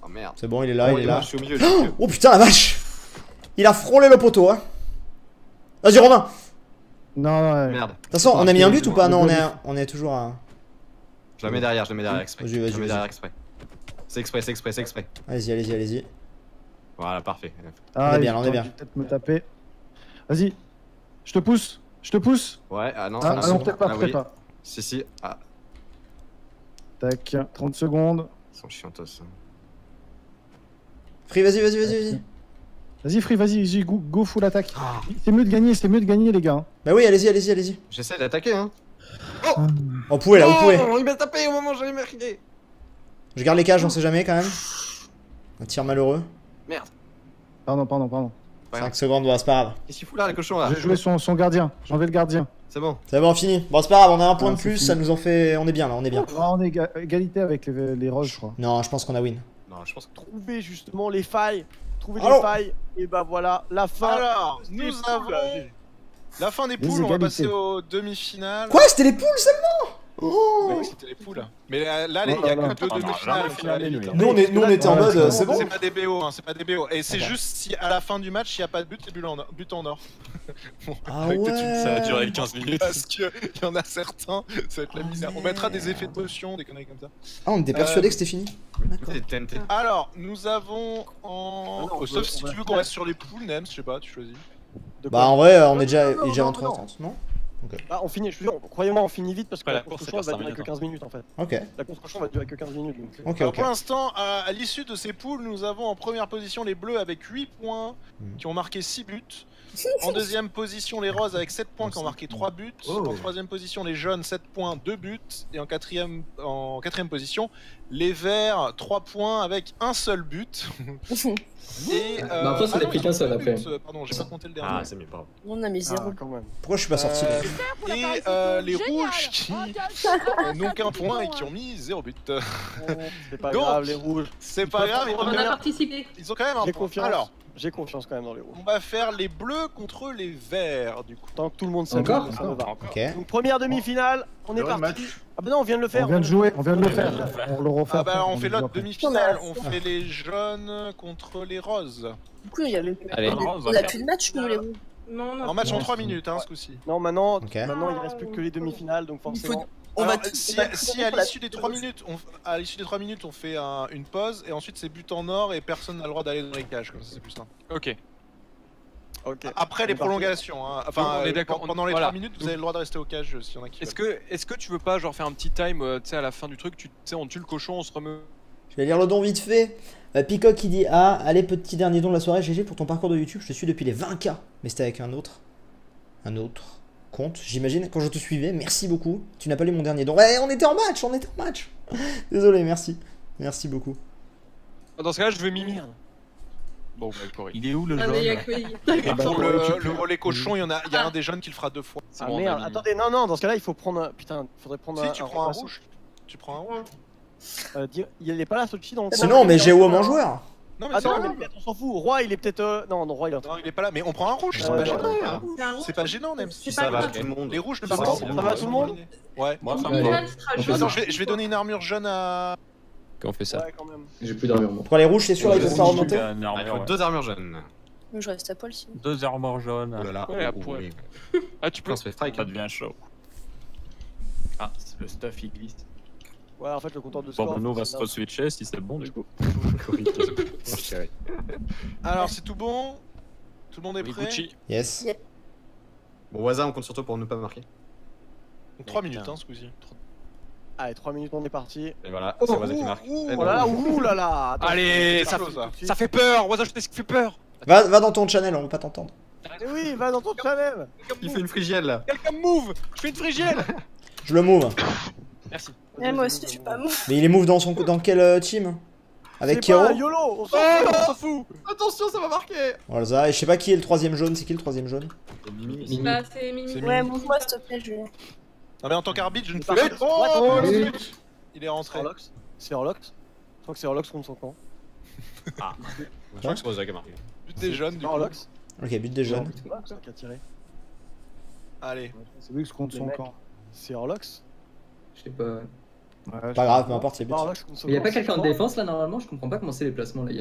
Oh merde. C'est bon, il est là. Je suis au milieu. Oh putain, la vache! Il a frôlé le poteau, hein. Vas-y, Romain. Non, non, Merde. De toute façon, on a mis un but ou pas? Non, on est toujours à. Je la mets derrière, exprès. Vas-y, Je vas-y, la mets vas-y. derrière exprès. C'est exprès, c'est exprès, c'est exprès. Allez-y, allez-y, allez-y. Voilà, parfait. Ah, On est bien, on est bien. Je vais peut-être me taper. Vas-y. Je te pousse. Je te pousse. Ouais, ah non, Ah, non, non, peut-être pas, ah, peut-être oui. pas. Si, si. Ah, Tac, 30 secondes. ils sont chiantos. Free, vas-y, vas-y, vas-y, vas-y. Vas-y, Free, vas-y, go full attaque. C'est mieux de gagner, les gars. Bah oui, allez-y, allez-y, allez-y. J'essaie d'attaquer, hein. On pouvait là, vous pouvez. Oh, il m'a tapé au moment où j'allais marquer. Je garde les cages, on sait jamais quand même. Un tir malheureux. Merde. Pardon. 5 secondes, bah, c'est pas grave. Qu'est-ce qu'il fout là, le cochon là? J'ai joué son gardien. J'ai enlevé le gardien. C'est bon. C'est bon, fini. Bon, c'est pas grave, on a un point Ah, de plus, c'est ça fini. nous en fait. On est bien là, on est bien. Ah, on est égalité avec les roses, je crois. Non, je pense qu'on a win. Non, je pense que. Trouver justement les failles. Trouver Allô les failles. Et bah voilà, la fin. Alors, des nous poules. avons la fin des Les poules, on va passer égalités. aux demi-finales. Quoi, c'était les poules seulement? Oh. Ouais, c'était les poules. Mais là, il y a que deux demi-finales. Nous, on était en mode, c'est bon. C'est pas des BO, hein, c'est pas des BO. Et c'est D'accord. juste si à la fin du match, il n'y a pas de but, c'est but en or. Bon, Ah avec ouais. peut-être Ça a duré 15 minutes. Parce qu'il y en a certains, ça va être la misère. On mettra des effets de potion, des conneries comme ça. Ah, on était persuadé que c'était fini. D'accord. C'est TNT. Alors, nous avons en. Ah non, sauf on si va tu veux faire- qu'on reste sur les poules, Nem, je sais pas, tu choisis. De Bah, quoi en vrai, on est déjà non, 23h30, non? Bah, on finit, je veux dire, croyez-moi, on finit vite parce que Ouais, la la course, course cochon ça va dure durer que 5 15 minutes en fait. Ok, La course cochon va durer que 15 minutes donc. ok, Alors, ok. pour l'instant, à l'issue de ces poules, nous avons en première position les bleus avec 8 points qui ont marqué 6 buts. En deuxième position, les roses avec 7 points qui ont marqué 3 buts. Oh. En troisième position, les jaunes 7 points, 2 buts. Et en quatrième position, les verts 3 points avec un seul but. Et, Bah, après, ça non, n'a pris ils ont qu'un seul, deux après. buts, pardon, j'ai pas compté le dernier. Ah, c'est mieux, bravo. On a mis 0. Ah, quand même. Pourquoi je suis pas sorti là? Et les rouges qui n'ont qu'un point et qui ont mis 0 but. C'est pas Donc, grave, les rouges. C'est pas grave, On a participé. ils ont quand même un J'ai point. confiance. Alors, J'ai confiance quand même dans les rouges. on va faire les bleus contre les verts du coup. Tant que tout le monde s'aime, Encore ça me va. Ok. Donc première demi-finale, on est Le parti. rematch. Ah bah non, on vient de le faire. On vient de jouer, on vient de le faire. On le refait. Ah bah après, on fait le joue l'autre après. demi-finale, on fait les jaunes contre les roses. Du coup, il y avait Allez. on a plus de match, nous, les rouges. Non, non. En match en 3 minutes hein ce coup-ci. Non, maintenant, Ok. maintenant il reste plus que les demi-finales, donc forcément. On va Alors, tout- si, on va si tout à pour la- l'issue des 3 minutes, on fait une pause et ensuite c'est but en or et personne n'a le droit d'aller dans les cages comme ça c'est plus simple. Ok. Ok. Après les On est parti. prolongations, hein. Enfin On est d'accord, pendant les voilà. 3 minutes vous avez le droit de rester aux cages s'il y en a qui Est-ce veulent. que tu veux pas genre faire un petit time, tu sais, à la fin du truc, tu sais, on tue le cochon, on se remet. Je vais lire le don vite fait. Peacock qui dit ah, allez, petit dernier don de la soirée, GG pour ton parcours de YouTube. Je te suis depuis les 20K. Mais c'était avec un autre compte, j'imagine, quand je te suivais. Merci beaucoup. Tu n'as pas lu mon dernier don. Ouais, on était en match. Désolé, merci. Merci beaucoup. Dans ce cas-là, je vais mimi. Merde. Bon, bah, correct. Il est où le Ah, mais il y a jaune que- Et pour le relais cochon, il y a un des jeunes qui le fera 2 fois. C'est Ah bon, on a merde, mis. attendez, non, dans ce cas-là, il faut prendre un. Putain, faudrait prendre Si un. tu prends un remplaçant. rouge. Tu prends un rouge. Il est pas là, Sochi dans le. Sinon, mais j'ai en joueur. Non mais Ah c'est non, pas mais peut-être on s'en fout. Roi, il est peut-être. Non, Roi, il est en train. Non, il est pas là, mais on prend un rouge, c'est Ouais, pas gênant. ouais. hein. C'est un rouge. C'est pas gênant, même. C'est Ça pas va, grave. tout le monde. Les rouges ne Ça partent va, pas. ça va, tout le monde. Ouais. Moi, ça Le me Allez. va. final sera On fait jaune. Attends, je vais donner une armure jaune à. Quand on fait ça. Ouais, quand même. J'ai plus d'armure, moi. Pour les rouges, c'est sûr, là, ils peuvent pas remonter. Ah, il faut 2 armures jaunes. Je reste à poil, sinon. 2 armures jaunes. Oh là là. Ouais, à Oh, poil. oui. Ah, tu peux. On se fait strike. Ça devient chaud. Ah, le stuff il glisse. Ouais, en fait, le compteur de Bon, score. bah, nous, on va se c'est re-switcher si c'est bon, du coup. Mon chéri. Alors, c'est tout bon. Tout le monde est Oui, prêt. Gucci. Yes. Bon, Waza, on compte sur toi pour ne pas marquer. Donc 3 minutes, hein, ce coup-ci. Allez, 3 minutes, on est parti. Et voilà, c'est Waza qui marque. ouh, Eh Oh ben, là là, ouh là là. Attends, Allez, c'est ça, chaud, ça. ça fait peur. Waza, je t'ai ce qui fait peur. Va dans ton channel, on veut pas t'entendre. Eh oui, va dans ton channel. Il fait une frigielle là. Quelqu'un me move. Je fais une frigielle. Je le move. Merci. Eh, moi aussi, je suis pas mou. Mais il est move dans quel team? Avec C'est pas Kiro? un YOLO, on s'en Oh, fout. on s'en fout. Attention, ça va marquer. Voilà, et je sais pas qui est le troisième jaune, c'est qui le troisième jaune? Mimi. Bah, c'est Mimi. C'est Ouais, move-moi, s'il te plaît, je vais. Non, mais en tant qu'arbitre, je ne peux What pas. Oh, Minute. Il est rentré. Orlox. C'est Orlox. Je crois que c'est Orlox contre son camp. Je crois que c'est Waza qui a marqué. But des jeunes, du coup. Orlox. Ok, but des jeunes. C'est Orlox qui a tiré. Allez. C'est lui qui se compte Les son mecs. camp. C'est Orlox. Je sais pas. Ouais, Pas grave, peu importe, c'est but. Il y a pas quelqu'un de défense là normalement, je comprends pas comment c'est les placements là.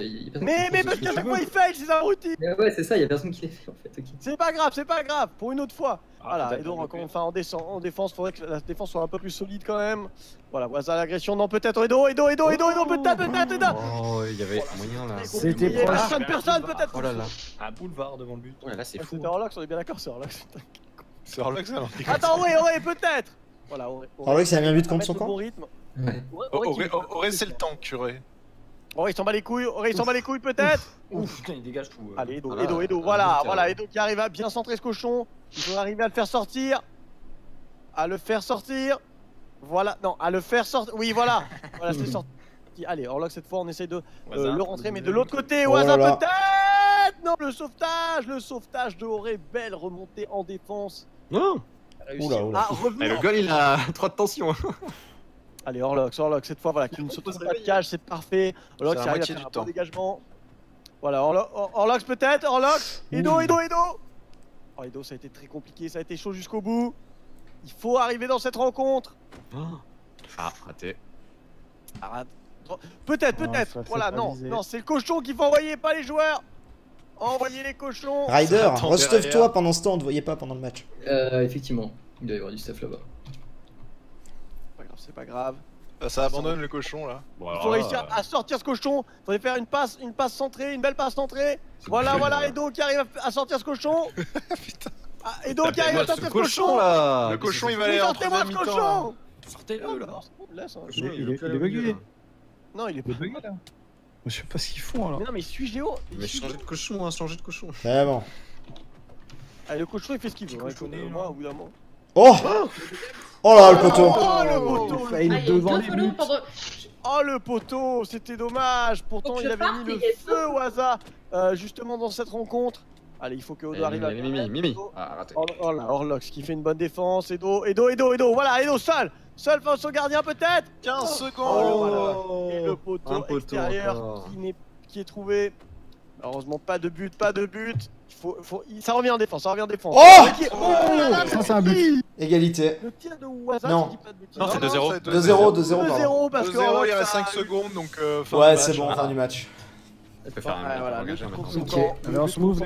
Mais parce qu'à chaque fois il fail, c'est abruti. Ouais, c'est ça, il y a personne qui les fait en fait. Ok. C'est pas grave, pour une autre fois. Voilà, et donc enfin en défense, faudrait que la défense soit un peu plus solide quand même. Voilà, voilà l'agression, non peut-être Edo, peut-être. Oh, il y avait moyen là. C'était proche. Personne peut-être. Oh là là. Un boulevard devant le but. Ouais, là c'est fou. C'était Orlox, on est bien d'accord, c'est Orlox. C'est Orlox, alors. Attends, ouais, peut-être. Voilà, Orlox, il a bien vu de contre son camp. Ouais. Auré, c'est le tank, curé. Il s'en bat les couilles, peut-être. Ouf, putain, il dégage tout. Allez, Edo, voilà, Edo qui arrive à bien centrer ce cochon. Il faut arriver à le faire sortir. Voilà, non, à le faire sortir. Oui, voilà. Voilà, c'est sorti. Allez, Orlox, cette fois, on essaye de le rentrer, mais de l'autre côté. Waza, peut-être. Non, le sauvetage de Auré. Belle remontée en défense. Non. Oula. Le goal, il a 3 de tension. Allez, Orlox, cette fois, voilà, qui ne se trouve pas de cage, c'est parfait. Orlox, C'est la arrive à moitié faire du un temps. bon dégagement. Voilà, Orlox peut-être, Edo. Oh, Edo, ça a été très compliqué, ça a été chaud jusqu'au bout. Il faut arriver dans cette rencontre. Ah, raté. Peut-être. Voilà, non, c'est le cochon qu'il faut envoyer, pas les joueurs. Envoyez les cochons. Rider, restuff-toi pendant ce temps, on te voyait pas pendant le match. Effectivement, il doit y avoir du stuff là-bas. C'est pas grave. Ça abandonne le cochon là. Il faut réussir à sortir ce cochon. Il faudrait faire une passe centrée, une belle passe centrée. Voilà, Edo qui arrive à sortir ce cochon. Putain. Edo qui arrive à sortir ce cochon là. Le cochon il va aller en troisième mi-temps. Sortez-le là. Il est bugué. Non, il est pas bugué là. Je sais pas ce qu'ils font alors. Mais non, mais suis Géo. Mais changer de cochon, C'est bon. Allez, le cochon il fait ce qu'il veut. Moi, au bout d'un moment. Oh là, le poteau. Oh le poteau, c'était dommage. Pourtant il avait mis le feu au hasard justement dans cette rencontre. Allez, il faut que Odo arrive à... Mimi. Ah, raté. Oh là, Orlox qui fait une bonne défense. Edo. Voilà, Edo seul face au gardien peut-être. 15 secondes. Et le poteau extérieur qui est trouvé. Heureusement pas de but. Ça revient en défense, Oh ça c'est un but. Égalité. Le tir de Waza, Non. je dis pas de bêtises. Non, c'est 2-0. 2-0, parce que 2-0, il reste 5 secondes donc ouais, c'est bon, fin du match. Il peut faire un Allez, on se move.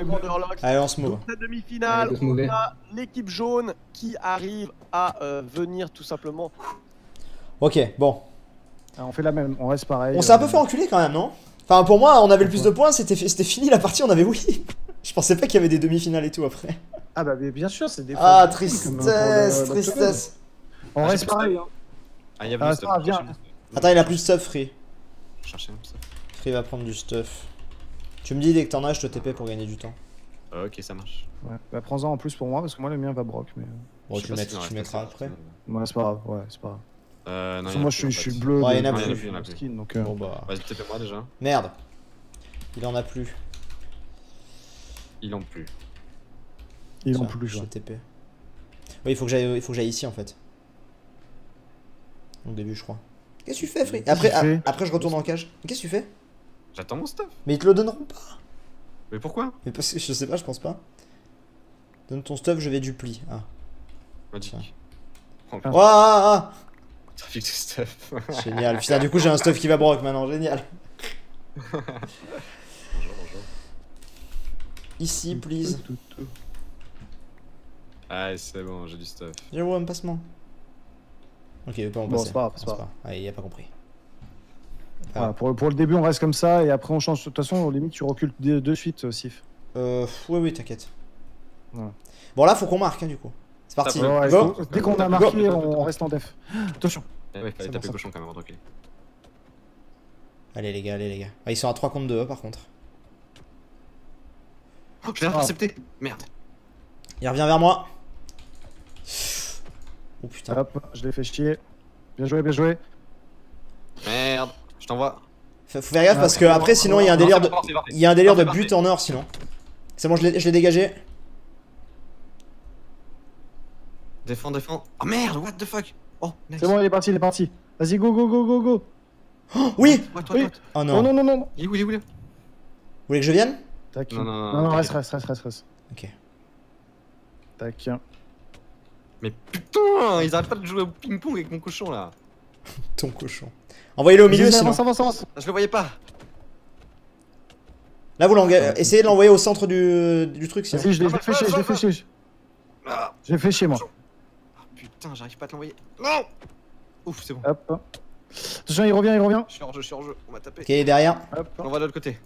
Allez, on se move. Cette demi-finale, on a l'équipe jaune qui arrive à venir tout simplement. Ok, bon. On fait la même, on reste pareil. On s'est un peu fait enculer quand même, non? Enfin, pour moi, on avait le plus de points, c'était fini la partie, on avait oui. Je pensais pas qu'il y avait des demi-finales et tout après. Ah bah bien sûr, c'est des... Ah, tristesse. On reste pareil. Ah, il y a plus de stuff. Attends, il a plus de stuff, Free. Chercher un stuff. Free va prendre du stuff. Tu me dis dès que t'en as, je te TP pour gagner du temps. Ok, ça marche. Ouais, bah prends-en en plus pour moi, parce que moi le mien va broc, mais... Bon, tu mettras après. Ouais, c'est pas grave, non, moi je suis bleu. Ouais, il y en a plus. Skin, donc, bon bah... Vas-y, TP-moi déjà. Merde. Il en a plus. Ils l'ont plus. Ils l'ont plus, je TP. Oui, il faut que j'aille ici en fait. Au début, je crois. Qu'est-ce que tu fais, Free? Après, je retourne en cage. Qu'est-ce que tu fais? J'attends mon stuff. Mais ils te le donneront pas. Mais pourquoi? Mais parce que je sais pas, je pense pas. Donne ton stuff, je vais du pli. Ah. Magique. Waouh! Trafic de stuff. Génial. Putain, du coup, j'ai un stuff qui va broc maintenant. Génial. Bonjour. Ici, please. Ah, c'est bon, j'ai du stuff. Jérôme, passe-moi. Ok, on bon, c'est pas grave. Ah, il a pas compris. Voilà, pour le début, on reste comme ça et après, on change. De toute façon, au limite, tu recules de suite, Sif. Oui, t'inquiète. Voilà. Bon, là, faut qu'on marque, hein, du coup. C'est parti. Ouais, Go. Dès qu'on a marqué, on reste en def. Attention. Ouais, fallait taper cochon quand même, ok. Allez, les gars. Ah, ils sont à 3 contre 2, par contre. Oh, je l'ai intercepté. Merde. Il revient vers moi. Oh putain. Hop, je l'ai fait chier. Bien joué. Merde. Je t'envoie. Faut faire gaffe parce que après, sinon, il y a un délire de. Il y a un délire de but en or, sinon. C'est bon, je l'ai dégagé. Défends. Oh merde, what the fuck. Oh, nice. C'est bon, il est parti. Vas-y, go. Oh, oui. Oui. Oh non. Non. Il est où Vous voulez que je vienne? Tac. Non, reste. Ok. Tac. Mais putain, ils arrêtent pas de jouer au ping-pong avec mon cochon là. Ton cochon. Envoyez-le au milieu sinon. Avance. Je le voyais pas. Là, vous essayez de l'envoyer au centre du truc sinon. Vas-y, je l'ai fait chier, Je l'ai fait chier, moi. Putain, j'arrive pas à te l'envoyer. Non. Ouf, c'est bon. Hop. Attention, il revient. Je suis hors jeu, on m'a tapé. Ok, derrière. Hop. On va de l'autre côté.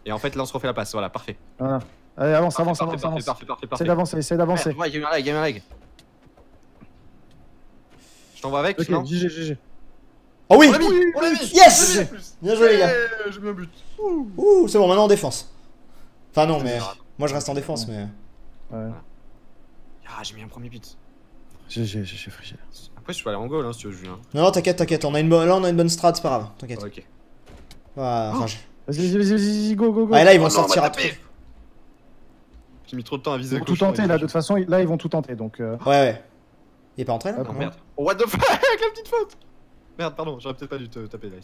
Et en fait, là, on se refait la passe. Voilà, parfait. Voilà. Allez, avance. Parfait. Essaye d'avancer. Ouais, il y a eu un lag. Je t'envoie avec, Ok, non? GG. Oh oui, On l'a mis. Yes. Bien joué les gars. J'ai mis un but. Ouh, c'est bon, maintenant en défense. Enfin non, mais moi je reste en défense, mais... Ouais. Ah, j'ai mis un premier but. GG, friché. Après, je peux aller en goal, hein, si tu veux, Julien. Non, t'inquiète, là on a une bonne strat, c'est pas grave, t'inquiète. Ok. Voilà, enfin, Vas-y, go. Ah, et là ils vont Oh non, sortir on à m'a trop. tapé. J'ai mis trop de temps à viser Ils le vont tout cochon, tenter là, de toute façon, là ils vont tout tenter donc. Ouais. Il est pas entré là? Non, merde. Oh, what the fuck, la petite faute. Merde, pardon, j'aurais peut-être pas dû te taper là.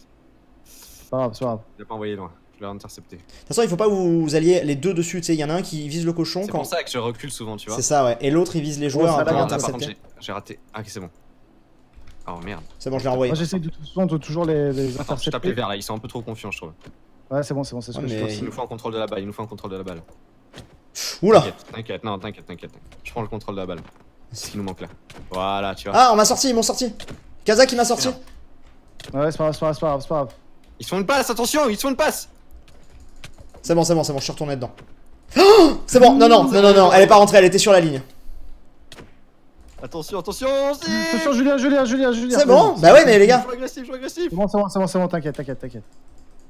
C'est pas grave. Il a pas envoyé loin, je l'ai intercepté. De toute façon, il faut pas que vous alliez les deux dessus, tu sais, il y en a un qui vise le cochon C'est quand... pour ça que je recule souvent, tu vois. C'est ça, ouais. Et l'autre il vise les joueurs ça après va, Par contre, intercepter. j'ai raté. Ah, ok, c'est bon. Oh merde. C'est bon, je l'ai renvoyé. Moi j'essaie de toute façon de toujours les Attends, je tape les intercepter. verts là, ils sont un peu trop confiants, je trouve. Ouais, c'est bon, c'est ce que je mais- fais. Il nous faut un contrôle de la balle, Oula. T'inquiète. Je prends le contrôle de la balle. C'est ce qui nous manque là. Voilà, tu vois. Ah, ils m'ont sorti. Kazak il m'a sorti. Ouais, c'est pas grave. Ils se font une passe, attention, C'est bon, je suis retourné dedans. Oh, c'est bon, non, elle est pas rentrée, elle était sur la ligne. Attention, si. Attention, Julien. C'est bon? Bah ouais, mais les gars. Je joue agressif. C'est bon, t'inquiète.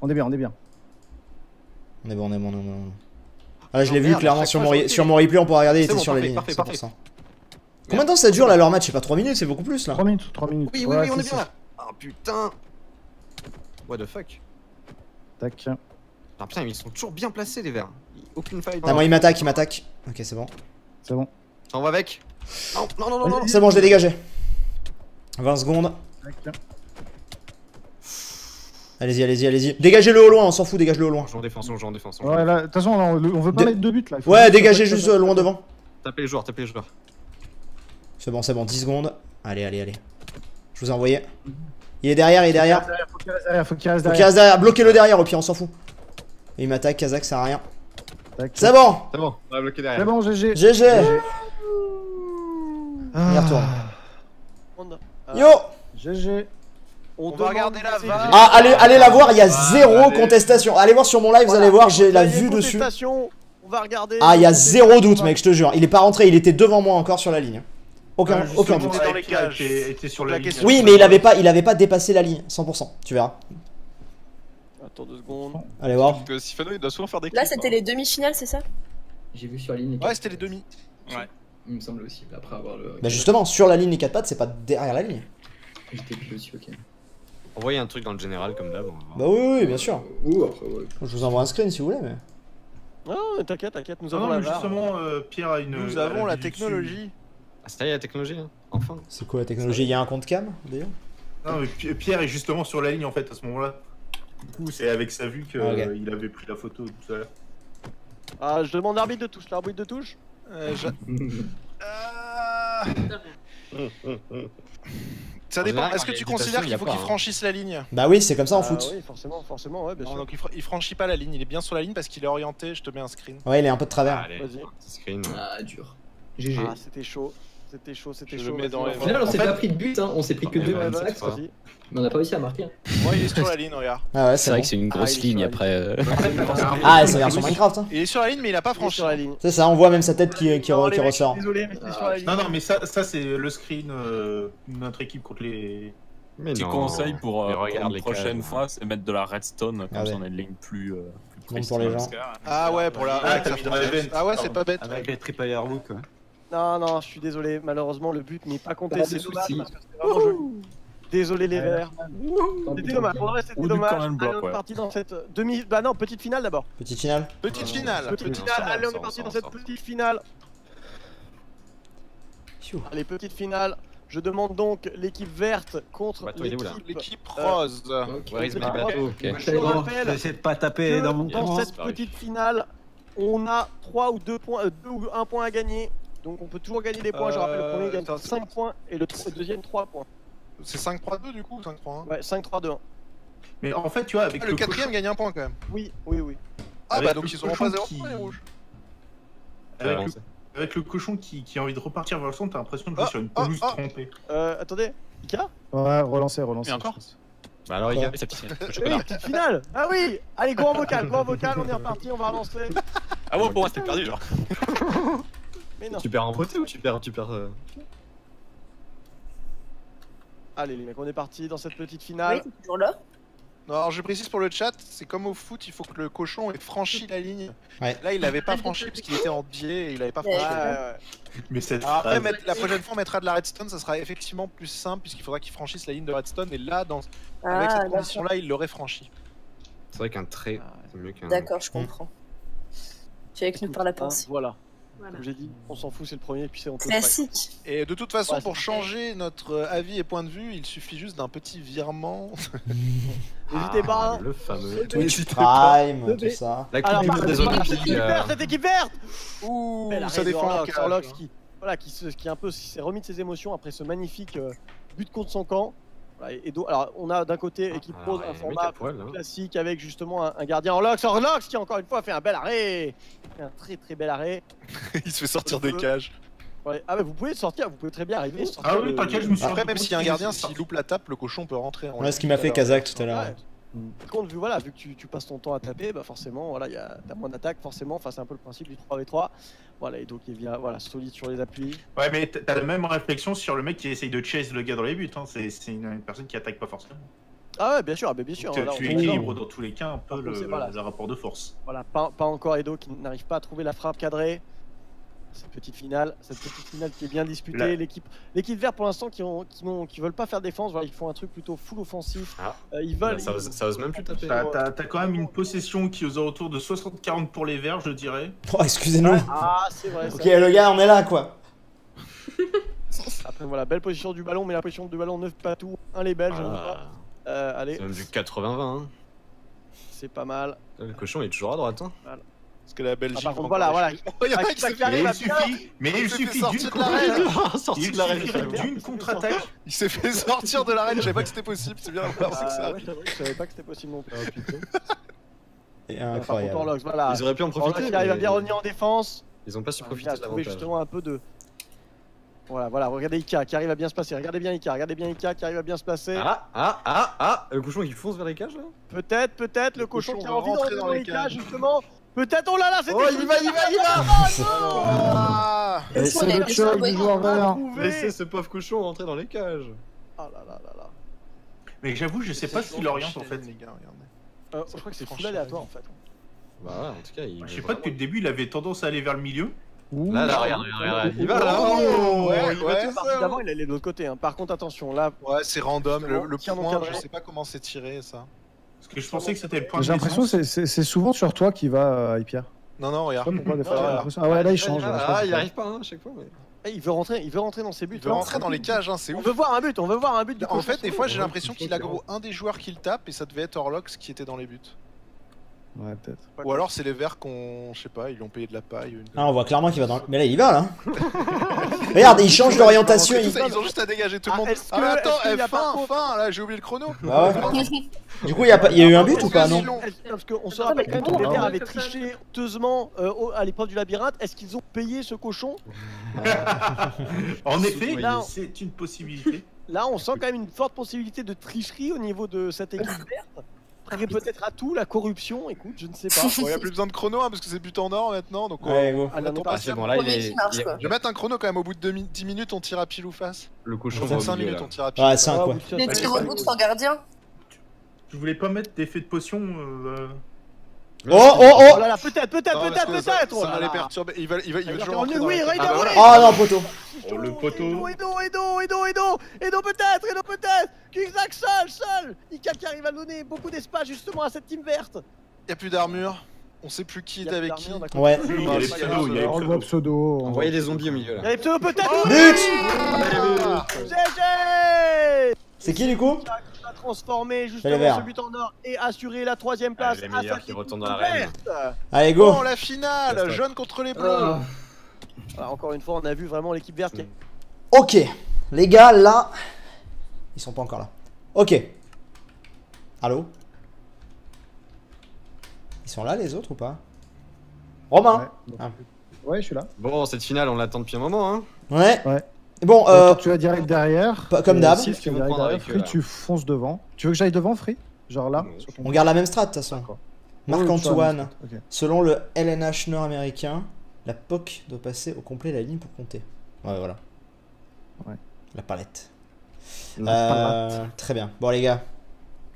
On est bien. On est bon. Ah, je l'ai vu merde, clairement à chaque fois, sur mon replay, on pourra regarder, il C'est était bon, sur la parfait, ligne. parfait, C'est pour parfait. ça. Combien de temps ça dure là leur match? C'est pas 3 minutes, c'est beaucoup plus là. 3 minutes. Oui, Ouais, on est c'est bien là. Ah putain. What the fuck. Tac. Ah putain, ils sont toujours bien placés les verts. Aucune faille. Ah, moi il m'attaque. Ok, c'est bon. C'est bon. On va avec. Non. C'est bon, je l'ai dégagé. 20 secondes. Tac. Allez-y. Dégagez-le au loin, on s'en fout, dégage-le au loin. On joue en défense. Ouais, là, de toute façon, on veut pas mettre 2 buts là. Il faut Ouais, juste dégagez mettre- juste loin devant. Tapez les joueurs. C'est bon, 10 secondes. Allez. Je vous ai envoyé. Il est derrière. Faut qu'il reste derrière. Faut qu'il reste derrière. Bloquez-le derrière, au pire, on s'en fout. Et il m'attaque, Kazak, ça sert à rien. Tac. C'est bon. On va bloquer derrière. C'est bon, GG. GG. Ah. Il retourne. On- Yo. GG. On va regarder la VAR. Ah, allez la voir, il y a zéro contestation. Allez voir sur mon live, vous allez voir, j'ai la vue dessus. On va regarder. Ah, il y a zéro doute, mec, je te jure. Il est pas rentré, il était devant moi encore sur la ligne. Aucun doute. dans les cages. Était sur la ligne. Oui, mais il avait pas dépassé la ligne, 100%. Tu verras. Attends 2 secondes. Allez voir. Parce que Sifano il doit souvent faire des Là, clips, c'était hein. les demi-finales, c'est ça? J'ai vu sur la ligne. Ouais, c'était les demi. Ouais. Il me semble aussi, après avoir le. Bah justement, sur la ligne les 4 pattes, c'est pas derrière la ligne. J'étais plus aussi, ok. Envoyez un truc dans le général comme d'hab. Bah oui, bien sûr. Ou après, ouais. Je vous envoie un screen si vous voulez, mais... Non, t'inquiète, nous Non, avons la mais VAR. justement, Pierre a une. Nous elle a avons la vu dessus. technologie. Ah, ça y est, la technologie, hein. Enfin. C'est quoi la technologie? Il y a un compte cam, d'ailleurs? Non, mais Pierre est justement sur la ligne en fait à ce moment-là. Du coup, c'est avec sa vue qu'il avait pris la photo tout à l'heure. Ah, je demande l'arbitre de touche. Ça dépend. Est-ce que tu considères qu'il faut qu'il franchisse la ligne? Bah oui, c'est comme ça en foot. Oui, forcément, ouais, bien Non, sûr. donc il franchit pas la ligne, il est bien sur la ligne parce qu'il est orienté, je te mets un screen. Ouais, il est un peu de travers. Allez, Vas-y. petit screen. Ah, dur. GG. Ah, c'était chaud. Je le mets dans les Au final, on s'est pas pris de but, hein. On s'est pris que 2 ouais, buts. c'est pas. Mais on a pas réussi à marquer. hein. Moi il est sur la ligne, regarde. Ah ouais, C'est vrai que c'est une grosse il est ligne sur la après. Ah, c'est version Minecraft, hein. Il est sur la ligne mais il a pas Franchis franchi. sur la ligne. C'est ça, on voit même sa tête qui ressort. Désolé, mais c'était sur la ligne. Non, mais ça c'est le screen de notre équipe contre les. Mais Petit non. conseil pour Mais regarde une les prochaine cages. fois, c'est mettre de la redstone, comme Ah ouais. ça on a une ligne plus Bon précise. pour les gens. Ah ouais, pour la. Ah, ouais, t'as ça mis fait- dans l'event. Ah ouais, c'est pas bête. Avec les tripwire hook, quoi. Non, je suis désolé. Malheureusement, le but n'est pas compté. Pas de C'est dommage soucis. parce que c'était vraiment joli. Désolé les verts. C'était dommage. Pour le reste, c'était Ou du dommage. corner block, Allez, on est ouais. parti dans cette demi. Bah non, petite finale d'abord. Petite finale. Petite finale. Petite finale. Allez, on est parti dans cette petite finale. Pfiou. Allez, petite finale. Je demande donc l'équipe verte contre Bateau, il est où, là L'équipe rose. Where is my Ah, bateau? Ok. Je vous rappelle J'essaie de pas taper que dans mon dans coin. cette petite finale, on a 3 ou 2 points, 2 ou 1 point à gagner. Donc on peut toujours gagner des points. Je rappelle, le premier gagne 5 points et le deuxième 3 points. C'est 5-3-2 du coup ou 5-3-1? Ouais, 5-3-2-1. Mais en fait, tu vois, avec le quatrième gagne un point quand même. Oui. Ah Avec bah donc le ils auront cochon pas 0 qui- points les rouges. Avec le cochon qui a envie de repartir vers le centre, t'as l'impression de jouer sur une pelouse trempée. Attendez, Ika? Ouais, relancer. Et encore? Bah alors, il y a sa petite Oui, petite finale. Ah oui. Allez, go en vocal, on est reparti, on va relancer. Ah ouais, pour moi c'était perdu genre. Mais non. Tu perds en beauté ou tu perds Allez les mecs, on est parti dans cette petite finale. Oui, t'es toujours là. Non, alors je précise pour le chat, c'est comme au foot, il faut que le cochon ait franchi la ligne. Ouais. Là il l'avait pas franchi parce qu'il était en biais et il avait pas franchi. Mais cette Alors après, phrase- la prochaine fois on mettra de la redstone, ça sera effectivement plus simple puisqu'il faudra qu'il franchisse la ligne de redstone et là, avec cette condition là, il l'aurait franchi. C'est vrai qu'un trait, c'est mieux qu'un. D'accord, je comprends. Tu es avec nous par la pensée. Voilà. Comme j'ai dit, on s'en fout, c'est le premier, puis c'est on peut. Classique. Et de toute façon, Ouais, pour changer notre avis et point de vue, il suffit juste d'un petit virement. N'hésitez pas. Le fameux. Twitch Prime, tout ça. La coupe du monde des Olympiques. Cette équipe verte. Ouh, Belle ça arrêt défend d'Orlox, l'encage. Orlox qui un peu s'est remis de ses émotions après ce magnifique but contre son camp. Voilà, alors on a d'un côté équipe rose un format classique avec justement un gardien Orlox qui encore une fois fait un bel arrêt, un très bel arrêt. Il se fait sortir des cages. Ouais. Ah mais vous pouvez sortir, vous pouvez très bien arriver. Ah oui, t'inquiète, je me suis Après, rendu même compte s'il y a un qu'il gardien, s'est s'il loupe la tape, le cochon peut rentrer. Ouais, ce qui m'a fait Kazak tout à l'heure. Ouais. Par contre, vu que tu passes ton temps à taper, bah forcément, voilà, t'as moins d'attaque, forcément. Enfin, c'est un peu le principe du 3v3. Voilà, et donc il vient, voilà, solide sur les appuis. Ouais, mais t'as la même réflexion sur le mec qui essaye de chase le gars dans les buts. Hein. C'est une personne qui attaque pas forcément. Ah ouais, bien sûr, bien sûr. Tu Là, équilibres dans tous les cas un peu voilà. le rapport de force. Voilà, pas encore Edo qui n'arrive pas à trouver la frappe cadrée. Cette petite finale qui est bien disputée. L'équipe verte pour l'instant qui veulent pas faire défense, voilà, ils font un truc plutôt full offensif. Ils veulent. Ça ose même plus taper. T'as quand même une possession qui est aux alentours de 60-40 pour les verts, je dirais. Oh, excusez-nous. Ah, c'est vrai. Ok, le gars, on est là quoi. Après, voilà, belle position du ballon, mais la position du ballon neuf pas tout. Un les Belges, allez. C'est même du 80-20. Hein. C'est pas mal. Le cochon est toujours à droite. Hein. Voilà. Parce que la Belgique. Par contre, voilà. Mais il suffit d'une contre-attaque. Il s'est fait sortir de l'arène, je savais pas que c'était possible, c'est bien voir que ça. Je savais pas que c'était possible non plus. Et incroyable. Orlox, voilà. Ils auraient pu en profiter. Il arrive à bien revenir en défense. Ils ont pas su profiter de trouver l'avantage. justement un peu de. Voilà, regardez Ika qui arrive à bien se placer. Regardez bien Ika qui arrive à bien se placer. Le cochon qui fonce vers les cages là. Peut-être le cochon qui a envie d'entrer dans les cages justement. Peut-être, oh là là, c'était. Oh, il va C'est le choc du joueur vert. Laissez ce pauvre cochon rentrer dans les cages. Oh là là là là. Mais j'avoue, je sais pas ce qu'il oriente en fait. Les gars, regardez. Je crois que c'est full aléatoire en fait. Bah ouais, en tout cas, il. Je sais pas, depuis le début, il avait tendance à aller vers le milieu. Là, regarde. Il va là. Ouais, d'avant, il allait de l'autre côté. Hein. Par contre, attention, là. Ouais, c'est random. Le Tiens, point, cadré. je sais pas comment c'est tiré ça. Parce que je pensais que c'était le point de J'ai l'impression que naissance. c'est souvent sur toi qui va, Pierre. Non, regarde. Pourquoi des fois, j'ai l'impression- Ah ouais, là il change. Ah, il arrive pas à chaque fois. Il veut rentrer dans ses buts. Il veut rentrer dans les cages, hein, c'est On ouf. veut voir un but, du En cochon. fait, des fois, j'ai l'impression qu'il a gros un des joueurs qui le tape et ça devait être Orlox qui était dans les buts. Ouais, peut-être. Ou alors c'est les verts qu'on, je sais pas, ils lui ont payé de la paille. Ah, on voit clairement qu'il va dans. Mais là, il va là. Regarde, il change d'orientation. Ils ont juste à dégager tout le monde. Ah, mais attends, fin, là, j'ai oublié le chrono. Ah ouais. Du coup, il y a eu un but ou pas, non? Parce qu'on se rappelle quand même que les Verts avaient triché honteusement à l'épreuve du labyrinthe. Est-ce qu'ils ont payé ce cochon? En effet, Là, c'est une possibilité. Là, on sent quand même une forte possibilité de tricherie au niveau de cette équipe verte. Après, peut-être à tout, la corruption, écoute, je ne sais pas. Il n'y a plus besoin de chrono hein, parce que c'est but en or maintenant. Donc ouais, go. C'est bon, là, je vais mettre un chrono quand même. Au bout de 10 minutes, on tire à pile ou face. Le cochon, 5 minutes, on tire à pile. Ouais, 5 quoi. Les tirs au bout sans gardien. Je voulais pas mettre d'effet de potion. Oh là là, peut-être. Ça va les perturber. Il va toujours rentrer dans oui, les cages. Oh non, poteau. Oh, le poteau. Edo peut-être. Kizak seul. Ika qui arrive à donner beaucoup d'espace justement à cette team verte. Il y a plus d'armure. On sait plus qui est avec qui. Ouais. Il y a les pseudos, il y a les On le voit pseudo. Envoyez des zombies au milieu là. Il y a les pseudos peut-être. But. GG. C'est qui du coup? Qui va transformer Les justement Verts. ce but en or et assurer la 3ème place. Les meilleurs qui retournent dans l'arène. Allez, go. Oh la finale, jaune contre les bleus. Voilà, encore une fois, on a vu vraiment l'équipe verte qui... Ok, les gars, là... Ils sont pas encore là. Ok. Allô? Ils sont là, les autres, ou pas? Romain? Ouais, je suis là. Bon, cette finale, on l'attend depuis un moment, hein. Ouais. Ouais. Bon, tu vas direct derrière. comme d'hab. Si, tu vas direct derrière. Free, tu fonces devant. Tu veux que j'aille devant, Free? Genre là sur ton... On garde la même strat, de toute façon. Marc-Antoine, okay. Selon le LNH nord-américain, la POC doit passer au complet la ligne pour compter. Ouais, voilà. Ouais. La palette. La très bien. Bon, les gars,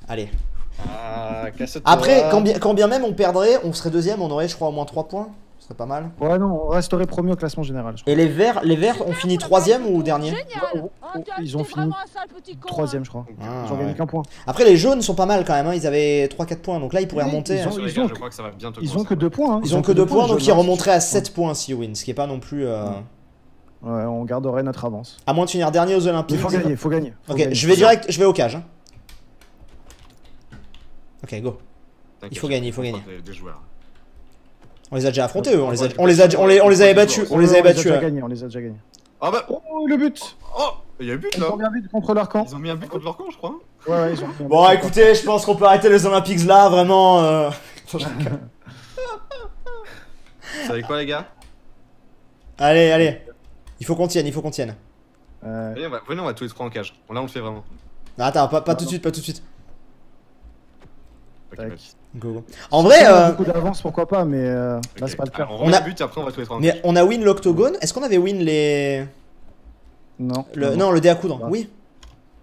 allez. Casse-toi. Après, quand bien même on perdrait, on serait deuxième, on aurait, je crois, au moins 3 points. Ce serait pas mal. Ouais, non, on resterait premier au classement général. Et les verts ont fini 3ème ou dernier? Ils ont fini 3ème, je crois. Ils ont gagné qu'un point. Après, les jaunes sont pas mal quand même, hein. Ils avaient 3-4 points, donc là ils pourraient remonter. Ils ont que 2 points. Ils ont que 2 points, donc ils remonteraient à 7 points s'ils win, ce qui est pas non plus. Ouais, on garderait notre avance. À moins de finir dernier aux Olympiques. Il faut gagner. Ok, je vais direct, je vais au cage. Hein. Ok, go. Il faut gagner. On les a déjà affrontés, eux. On les avait battus. On les avait battus. On les a déjà gagnés. Ah bah. Oh, le but. Oh, il y a eu but là. Ils ont mis un but contre leur camp. Ils ont mis un but contre leur camp, je crois. Ouais, ils ont mis un but. Bon, écoutez, je pense qu'on peut arrêter les Olympiques là, vraiment. Vous savez quoi, les gars? Allez. Il faut qu'on tienne. Venez, on va tous les 3 en cage. Là, on le fait vraiment. Non, attends, pas tout de suite. Okay, Go. En vrai, on a beaucoup d'avance, pourquoi pas, mais là c'est pas le cas. On a but et après on va tous les 3 en cage. Mais on a win l'octogone. Est-ce qu'on avait win les... Non. Non, le dé à coudre, oui.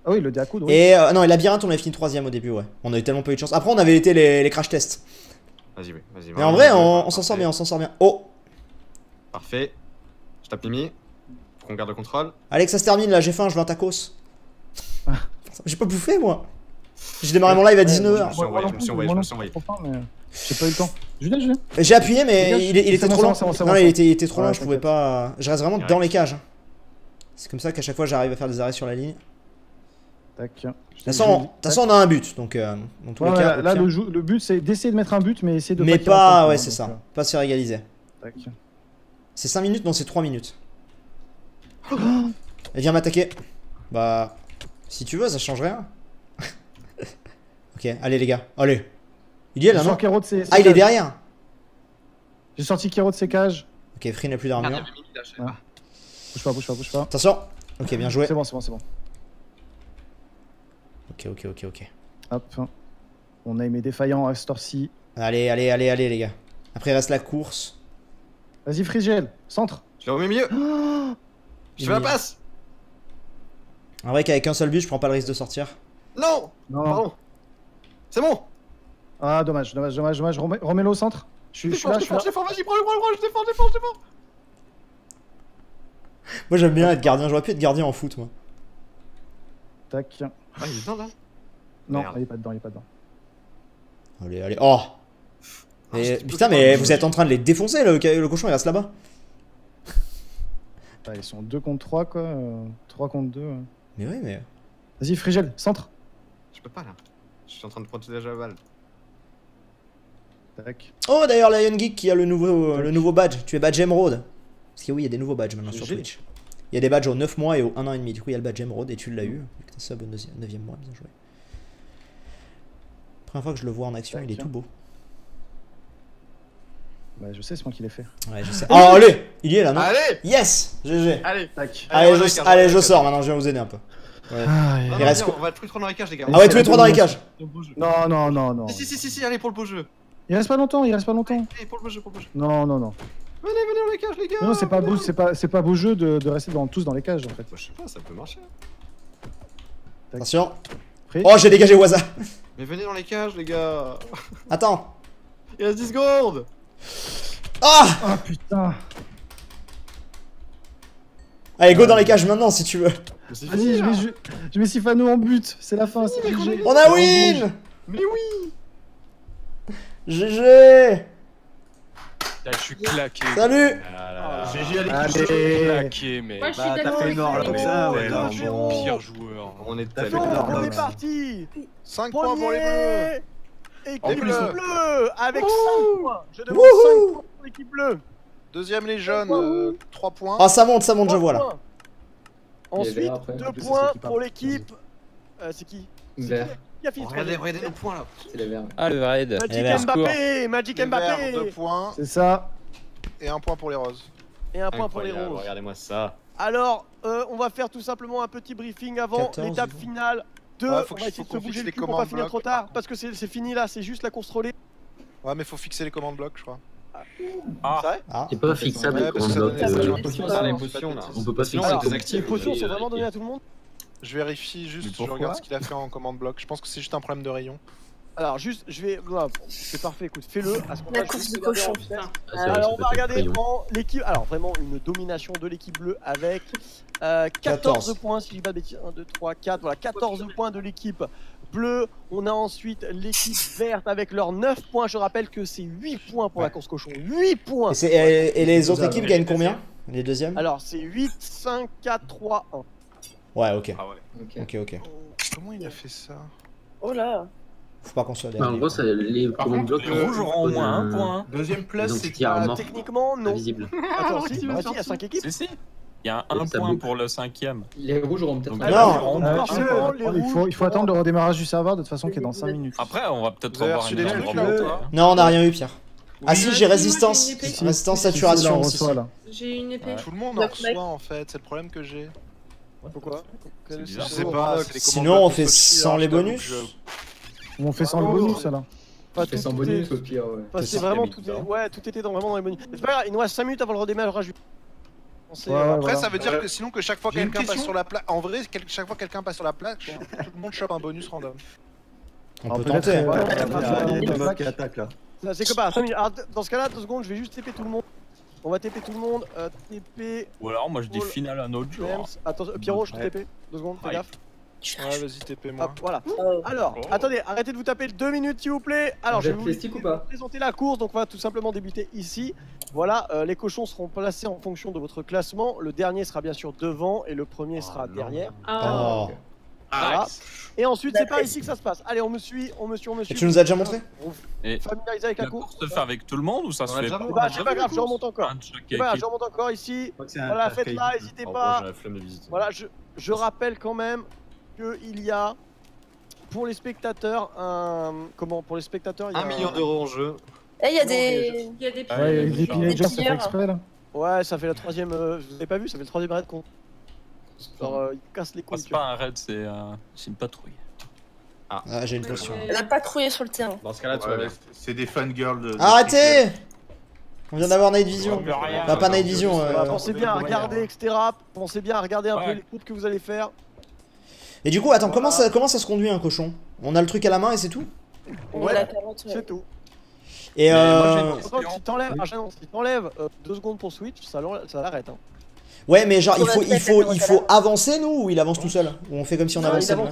Ah oui, le dé à coudre, oui. Et non, et labyrinthe, on avait fini 3ème au début, ouais. On avait tellement pas eu de chance. Après, on avait été les crash tests. Vas-y. Mais en vrai, on s'en sort bien, Oh. Parfait. Je tape Mimi. Faut qu'on garde le contrôle. Allez, que ça se termine là, j'ai faim, je veux un tacos. J'ai pas bouffé, moi. J'ai démarré mon live à 19h. Je me suis envoyé. J'ai pas eu le temps. Julien. J'ai appuyé, mais il était trop long. Non, il était trop long, Ouais, je pouvais pas. Je reste vraiment dans les cages. C'est comme ça qu'à chaque fois j'arrive à faire des arrêts sur la ligne. Tac. De toute façon, on a un but, donc dans tous les cas. Là, le but c'est d'essayer de mettre un but, mais essayer de. Mais pas, ouais, c'est ça. Pas se faire égaliser. Tac. C'est 5 minutes, non, c'est 3 minutes. Elle vient m'attaquer. Bah, si tu veux, ça change rien. Ok, allez les gars, allez. Il y est là, non? Ah, il est derrière. J'ai sorti Kero de ses cages. Ok, Free n'a plus d'armure. Bouge pas. Attention. Ok, bien joué. C'est bon. Ok. Hop. On a aimé défaillant à cette heure-ci. Allez, les gars. Après, il reste la course. Vas-y, Frigel, centre. Je l'ai remis au milieu. Je fais la passe. En vrai, qu'avec un seul but, je prends pas le risque de sortir. Non. Pardon. C'est bon. Ah, dommage. Remets-le au centre. Je suis là. Je défends, vas-y, prends-le, je défends. Moi, j'aime bien être gardien. J'aurais pu être gardien en foot, moi. Tac. Ah, il est dedans là? Non, il est pas dedans. Allez. Oh! Putain, mais vous êtes en train de les défoncer, le cochon, il reste là-bas. Ah, ils sont 2 contre 3, quoi. 3 contre 2. Mais oui, mais. Vas-y, Frigel, centre. Je peux pas là. Je suis en train de protéger la balle. Tac. Oh, d'ailleurs, Lion Geek qui a le nouveau badge. Tu es badge Emerald. Parce que oui, il y a des nouveaux badges maintenant sur Twitch. Il y a des badges au 9 mois et au 1 an et demi. Du coup, il y a le badge Emerald et tu l'as eu. T'as sub au 9ème mois, bien joué. Première fois que je le vois en action, il est tout beau. Bah, je sais, c'est moi qui l'ai fait. Ouais, je sais. Oh, allez! Il y est là, non? Allez! Yes! GG! Allez, tac. Allez, je sors maintenant, je viens vous aider un peu. Ouais. Il reste on va tous les 3 dans les cages, les gars. Ah ouais, tous les 3 dans les cages. Non. Si, allez, pour le beau jeu. Il reste pas longtemps. Allez, pour le beau jeu. Non. Venez dans les cages, les gars. Non, c'est pas beau jeu de rester tous dans les cages, en fait. Je sais pas, ça peut marcher. Attention. Oh, j'ai dégagé Waza. Mais venez dans les cages, les gars. Attends. Il reste 10 secondes. Ah putain. Allez, go dans les cages maintenant si tu veux. Vas-y, je mets Sifano en but. C'est la fin, c'est GG. On a win. Mais oui. GG. Je suis claqué. Salut. GG, allez. Claqué, mais. Moi, je suis T'as fait noir là comme ça, ouais. Pire joueur. On est On est parti. 5 points pour les bleus. Équipe bleue avec 5 points. Je demande 5 points pour l'équipe bleue. Deuxième les jaunes, 3 points. Ah, ça monte, je vois là. Ensuite, 2 points pour l'équipe. C'est qui? Vert. Qui a fini Regardez nos points là. C'est les verts. Ah, le raid. Magic Mbappé, Magic Les verts, Mbappé. 2 points. C'est ça. Et 1 point pour les roses. Et 1 point pour les roses. Regardez-moi ça. Alors, on va faire tout simplement un petit briefing avant 14, l'étape finale de. Ouais, On va essayer de se bouger le cul pour pas finir trop tard parce que c'est fini là, c'est juste la course trollée. Ouais, mais faut fixer les commandes blocs, je crois. Ah, vrai? C'est pas fixable les commandes blocs. Les potions là. On peut pas Sinon, fixer. on les désactive. Les potions sont vraiment données à tout le monde? Je vérifie juste, je regarde ce qu'il a fait en commande bloc. Je pense que c'est juste un problème de rayon. Alors, juste, je vais. Voilà, c'est parfait, écoute, fais-le. À ce moment-là, La course de cochon, putain. Alors, on va regarder en l'équipe. Alors, vraiment, une domination de l'équipe bleue avec 14 points, si je dis pas de bêtises. 1, 2, 3, 4. Voilà, 14 points de l'équipe bleue. On a ensuite l'équipe verte avec leurs 9 points. Je rappelle que c'est 8 points pour la course cochon. 8 points. Et les autres équipes gagnent combien? Les deuxièmes? Alors, c'est 8, 5, 4, 3, 1. Ouais, ok. Ah ouais. Ok. Comment il a fait ça? Oh là. Faut pas qu'on soit En gros, les commandes blocs. les rouges auront au moins 1 point. Deuxième place, c'est qui a mort. Techniquement, non. Invisible. Attends, si, il y a 5 équipes. Si. Il y a un point pour le 5ème. Les rouges auront peut-être. Il faut attendre le redémarrage du serveur de toute façon qui est dans 5 minutes. Après, on va peut-être Vous avez revoir reçu une des arme trucs, remontée, là hein. Non, on a rien eu, Pierre. Ah si, j'ai moi, résistance. j'ai une épée. Résistance, saturation. Si, là, on reçoit, là. J'ai une épée. Tout le monde en Bloc, mec. reçoit en fait, c'est le problème que j'ai. Pourquoi? Je bizarre. sais pas, c'est les Sinon, commandes on blocs fait de Sochi, sans alors les je t'avoue bonus. que je- On fait sans le bonus là. Pas fait sans bonus au pire, ouais. C'est vraiment tout était vraiment dans les bonus. C'est pas grave, il nous reste 5 minutes avant le redémarrage. Après, ça veut dire que sinon que chaque fois J'ai une quelqu'un passe question. sur la plaque, en vrai, chaque fois quelqu'un passe sur la plaque, tout le monde chope un bonus random. On peut tenter. qui attaque là. C'est que pas, 5 minutes. Alors, dans ce cas-là, 2 secondes, je vais juste TP tout le monde. On va TP tout le monde. TP. Ou alors, moi je dis finale un autre jour. Attends, Pierrot, je te TP. 2 secondes, fais gaffe. Ouais, vas-y, TP-moi. Hop, voilà. Alors, attendez, arrêtez de vous taper 2 minutes s'il vous plaît. Alors, je vais vous présenter la course, donc on va tout simplement débuter ici. Voilà, les cochons seront placés en fonction de votre classement. Le dernier sera bien sûr devant et le premier sera derrière. Oh. Voilà. Et ensuite, c'est pas ici que ça se passe. Allez, on me suit. Et tu nous as déjà montré? Et familiarisé avec la la course. course se fait avec tout le monde ou ça se fait Bah, c'est pas grave, je remonte encore. Je remonte encore ici. Voilà, faites-la, n'hésitez pas. Voilà, je rappelle quand même qu'il y a pour les spectateurs pour les spectateurs il y a 1 million d'euros en jeu. Eh, il y a des Ouais, les teenagers, ça fait exprès là. Ouais, ça fait la 3ème. Vous avez pas vu, ça fait le 3ème raid con. Genre, il casse les couilles. C'est pas un raid, c'est une patrouille. Ah, j'ai une potion. Elle a patrouillé sur le terrain. Dans ce cas-là, tu vas bien. C'est des fangirls de. Arrêtez! On vient d'avoir Night Vision. Bah, pas Night Vision. Pensez bien à regarder, etc. Pensez bien à regarder un peu les coupes que vous allez faire. Et du coup, attends, comment ça se conduit un cochon? On a le truc à la main et c'est tout? Ouais, c'est tout. Et Si t'enlèves 2 secondes pour switch, ça l'arrête. Hein. Ouais, mais genre, il faut avancer nous ou il avance tout seul? Ou on fait comme si on avançait? Non,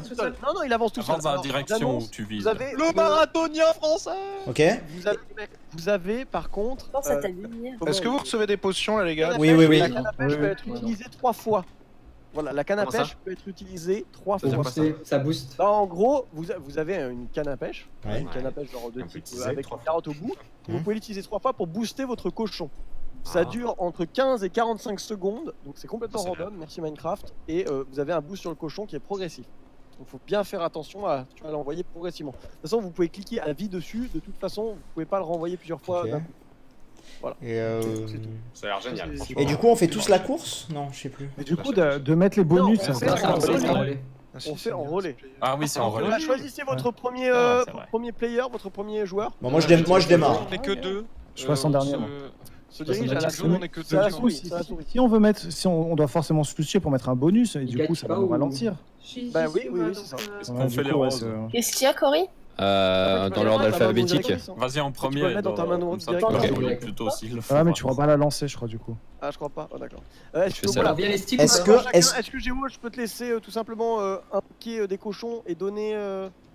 il avance tout seul. Avance dans la direction où tu vises. Vous avez le marathonien français. Ok. Vous avez par contre. Est-ce que vous recevez des potions là, les gars? Oui. La canne à pêche peut être utilisée 3 fois. Voilà, la canne à pêche peut être utilisée 3 fois. Ça booste. Bah, en gros, vous avez une canne à pêche, Ouais. une canne à pêche genre de type avec une carotte au bout. Vous pouvez l'utiliser 3 fois pour booster votre cochon. Ça dure entre 15 et 45 secondes, donc c'est complètement random, merci Minecraft. Et vous avez un boost sur le cochon qui est progressif. Donc faut bien faire attention à l'envoyer progressivement. De toute façon, vous pouvez cliquer à vie dessus, de toute façon, vous pouvez pas le renvoyer plusieurs fois d'un coup. Voilà. Et ça a l'air génial. Et du coup, on fait tous la course? Non, je sais plus. Et du coup, de mettre les bonus, on fait en relais. Ah oui, c'est en relais. Choisissez votre premier player, votre premier joueur. Bon, moi je démarre. On est que 2. Je passe en dernier. Se dirige à la on est que 2. Si on veut mettre, si on doit forcément se switcher pour mettre un bonus, et du coup ça va nous ralentir. Bah oui, c'est ça. On fait les roses. Qu'est-ce qu'il y a, Cory? Dans l'ordre alphabétique. Vas-y en premier. Dans ta main droite comme ça, tu peux plutôt s'il le faut. Ah mais tu pourras pas la lancer, je crois du coup. Ah, je crois pas. Oh, d'accord. Est-ce que Géo, je peux te laisser tout simplement impliquer des cochons et donner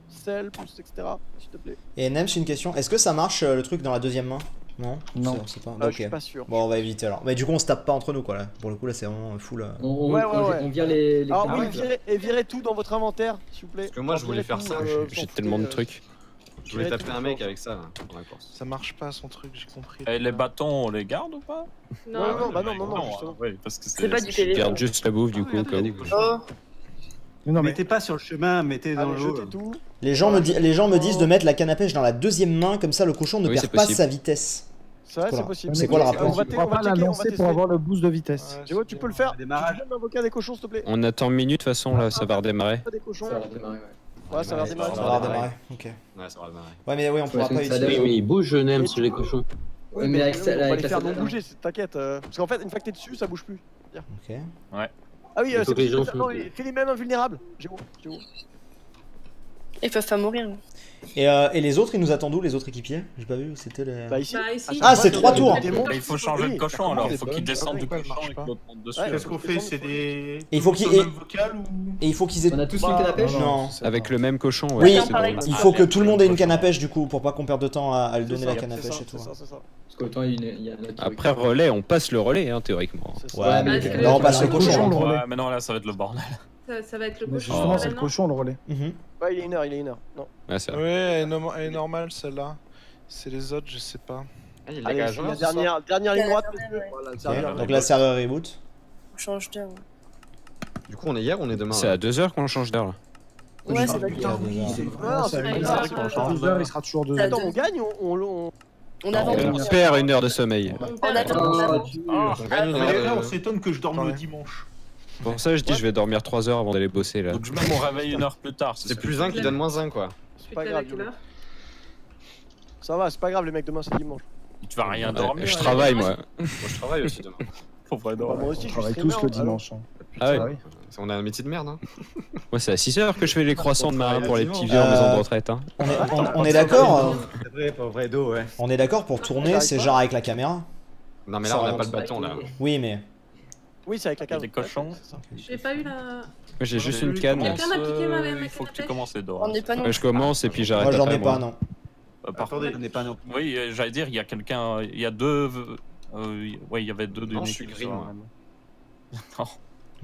sel, plus, etc. S'il te plaît. Et Nem, j'ai une question. Est-ce que ça marche le truc dans la deuxième main? Non. Non. C'est pas. Je suis pas sûr. Bon, on va éviter alors. Mais du coup, on se tape pas entre nous quoi là. Pour le coup, là, c'est vraiment full. On vire les. Alors oui, virez tout dans votre inventaire, s'il vous plaît. Parce que moi, je voulais faire ça. J'ai tellement de trucs. Je voulais taper un mec avec ça là, dans la course. Ça marche pas son truc, j'ai compris. Et les bâtons, on les garde ou pas? Non, justement. Oui, parce que C'est pas du Je PVP. garde juste la bouffe du coup. au cas où. Oh. Non, mais Mettez pas sur le chemin, mettez dans l'eau. Les gens me disent de mettre la canne à pêche dans la deuxième main, comme ça le cochon ne Oui, perd c'est pas possible. sa vitesse. C'est possible. C'est quoi le rapport? On va on va pas la lancer pour avoir le boost de vitesse. Géo, tu peux le faire. Tu peux l'invoquer à des cochons, s'il te plaît. On attend une minute, de toute façon là, ça va redémarrer. Des cochons. Ça va redémarrer, ouais. Ouais, ça va redémarrer. Ça va redémarrer, ok. Ouais, ça va redémarrer. Ouais, mais oui, on pourra pas ça utiliser. donne- mais ils bougent, je n'aime sur les cochons. Oui, mais avec on ça- va avec les la faire non salade, bouger, t'inquiète. Parce qu'en fait, une fois que t'es dessus, ça bouge plus. Ok. Ouais. Ah oui, Il faut c'est que les gens non, sont- fais les mêmes invulnérables. Géo. Ils peuvent pas mourir. Et les autres, ils nous attendent où, les autres équipiers? J'ai pas vu où c'était les. Bah ici. Ah, c'est 3 tours. Il faut changer de cochon alors, il faut qu'il descende du Pourquoi elle cochon marche et pas que l'autre monte dessus. Qu'est-ce qu'on fait? C'est des. Et il faut qu'ils Tous au même vocal ou. Et il faut qu'ils aient. On a tous une canne à pêche? Non. Avec le même cochon, ouais. Oui, c'est bon. il faut que tout le monde ait une canne à pêche du coup, pour pas qu'on perde de temps à lui donner la canne à pêche et tout. C'est ça. Parce qu'autant il y a un autre qui- Après relais, on passe le relais hein, théoriquement. Ouais, mais mais là on passe le cochon. le relais. Ouais, mais non, là ça va être le bordel. Ça va être le Mais cochon. justement, c'est le cochon le relais. Ouais, il est une heure. Non. Ouais, c'est vrai. Ouais, elle est normale celle-là. C'est les autres, je sais pas. Allez, c'est la dernière ligne droite. Voilà, le serveur. Ok, donc là, serveur reboot. On change d'heure. Du coup, on est hier ou on est demain? C'est à 2h qu'on change d'heure là. Ouais, c'est pas Putain, bien. Il sera toujours 2 Attends, on gagne ou On avance. On perd une heure de sommeil. On attend. On gagne une heure Là, on de- s'étonne que je dorme le dimanche. Pour ça, je dis je vais dormir 3 heures avant d'aller bosser là. Donc je mets mon réveil une heure plus tard. C'est plus 1 qui donne moins 1 quoi. C'est pas grave. Ça va, c'est pas grave, les mecs, demain c'est dimanche. Tu vas rien dormir. Je travaille moi. Moi je travaille aussi demain. Faut pas Moi dormir. aussi, On je travaille suis tous streamer, le dimanche. Ah ouais. On a un métier de merde hein. Moi c'est à 6h que je fais les croissants de marin pour les petits vieux en maison de retraite. Hein. On est d'accord. C'est vrai, pas vrai dos, ouais. On est d'accord pour tourner, c'est genre avec la caméra. Non mais là on a pas le bâton là. Oui, mais. Oui, c'est avec la carte. Des cochons. J'ai pas eu la. Moi j'ai juste une canne. Quelqu'un m'a piqué ma Il faut que tu commences les On doigts. n'est pas non. Ouais, je commence et puis j'arrête. Moi j'en après, ai pas, non. Par contre, On n'est pas non. oui, j'allais dire, il y a quelqu'un, il y a deux. Ouais, il y avait deux d'une Non, je suis équipe gris, sur moi. un- Non.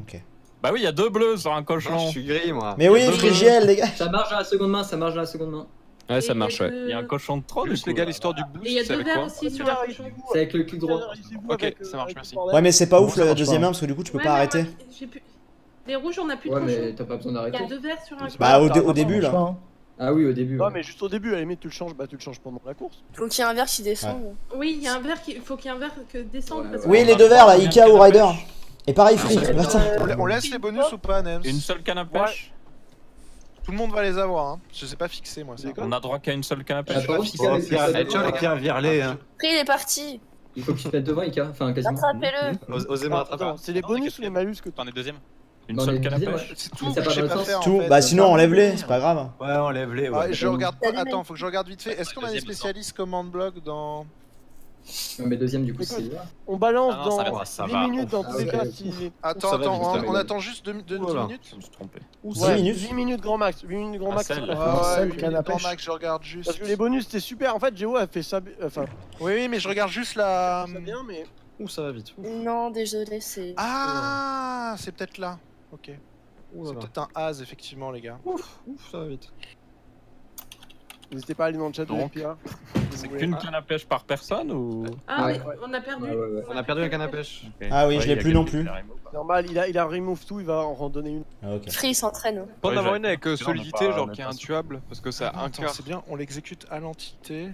Ok. Bah oui, il y a deux bleus sur un cochon. Non, je suis gris moi. Mais oui, Frigiel, les gars. Ça marche dans la seconde main, ça marche dans la seconde main. Ouais, ça marche, ouais. Il y a un cochon de trop, du Juste coup. les gars, là. l'histoire du boost, Et il y a c'est deux avec verres quoi aussi sur un cochon. C'est avec le clic droit. Ok, ça marche, merci. Ouais, mais c'est pas ouf ça la marche deuxième pas. main parce que du coup tu peux Ouais, pas mais arrêter. j'ai plus- Les rouges, on a plus de Ouais, mais cochon. t'as pas besoin Il y d'arrêter. a deux verres sur un cochon. Bah au début là. Ah oui, au début. Ouais, ouais. mais juste au début, à la limite, tu le changes pendant la course. Faut qu'il y ait un verre qui descende. Oui, il y a un verre qui. Faut qu'il y ait un verre que descende. Ouais, parce Oui, que- les deux verres là, Ika ou Ryder. Et pareil, Free. Ouais. Attends. On laisse les bonus ou pas, Nems? Une seule canne à pêche. Tout le monde va les avoir, hein. Je sais pas fixer moi. Ça. On a droit qu'à une seule canne à Ah, pêche. par contre, Ika, Les Pierre Virlet, hein. Après, il est parti. il faut que tu te mettes devant, Ika. Enfin, quasiment. Rattrapez-le. Osez me rattraper. Attends, c'est les bonus ou les malus que T'en es deuxième. Une Non, seule mais canne à deuxième, pêche. ouais. C'est Mais tout ça que va je sais dans le pas sens. faire. en Tout. fait. Bah sinon enlève-les, c'est pas grave. Ouais, enlève-les, Ah, ouais. je regarde. T'as les Attends, faut que je regarde vite fait. Est-ce qu'on a des spécialistes command block dans. Non, mais deuxième, du coup, c'est là. on balance Ah non, ça va, dans ça 10 va. minutes dans Ah tous les ouais, cas. ouais. Si... Attends, Ça va attends, vite, on ça va. attend juste 2 Voilà. minutes. Je me suis trompé. 10 Ouais, minutes. 8 minutes grand max. 8 minutes grand Ah, max. celle. Ouais, Celle, 8 canne à minutes grand pêche. max. Max, je regarde juste. Parce que les bonus c'était super. En fait, Géo a fait ça. Enfin, Oui, oui, mais je regarde juste la. ça bien, mais. Ouh, ça va vite. Non, désolé, c'est. Ah, c'est peut-être là. Ok. Ouh là C'est là. peut-être un as, effectivement, les gars. Ouf, ça va vite. N'hésitez pas à aller dans le chat de Donc, FPA. C'est qu'une canne à pêche par personne ou. Ah, Ouais. mais on a perdu. Ouais, ouais, ouais. On a perdu la canne à pêche. Ok. Ah oui, Ouais, je il y l'ai a plus non quelqu'un plus. qui arrive. Normal, il a remove tout, il va en redonner une. Ah, ok. Free, il s'entraîne. Pas en Ouais, avoir j'ai- une avec on a solidité, pas- genre on a qui est pas- intuable, parce que ça a un Attends, quart. c'est bien, on l'exécute à l'entité.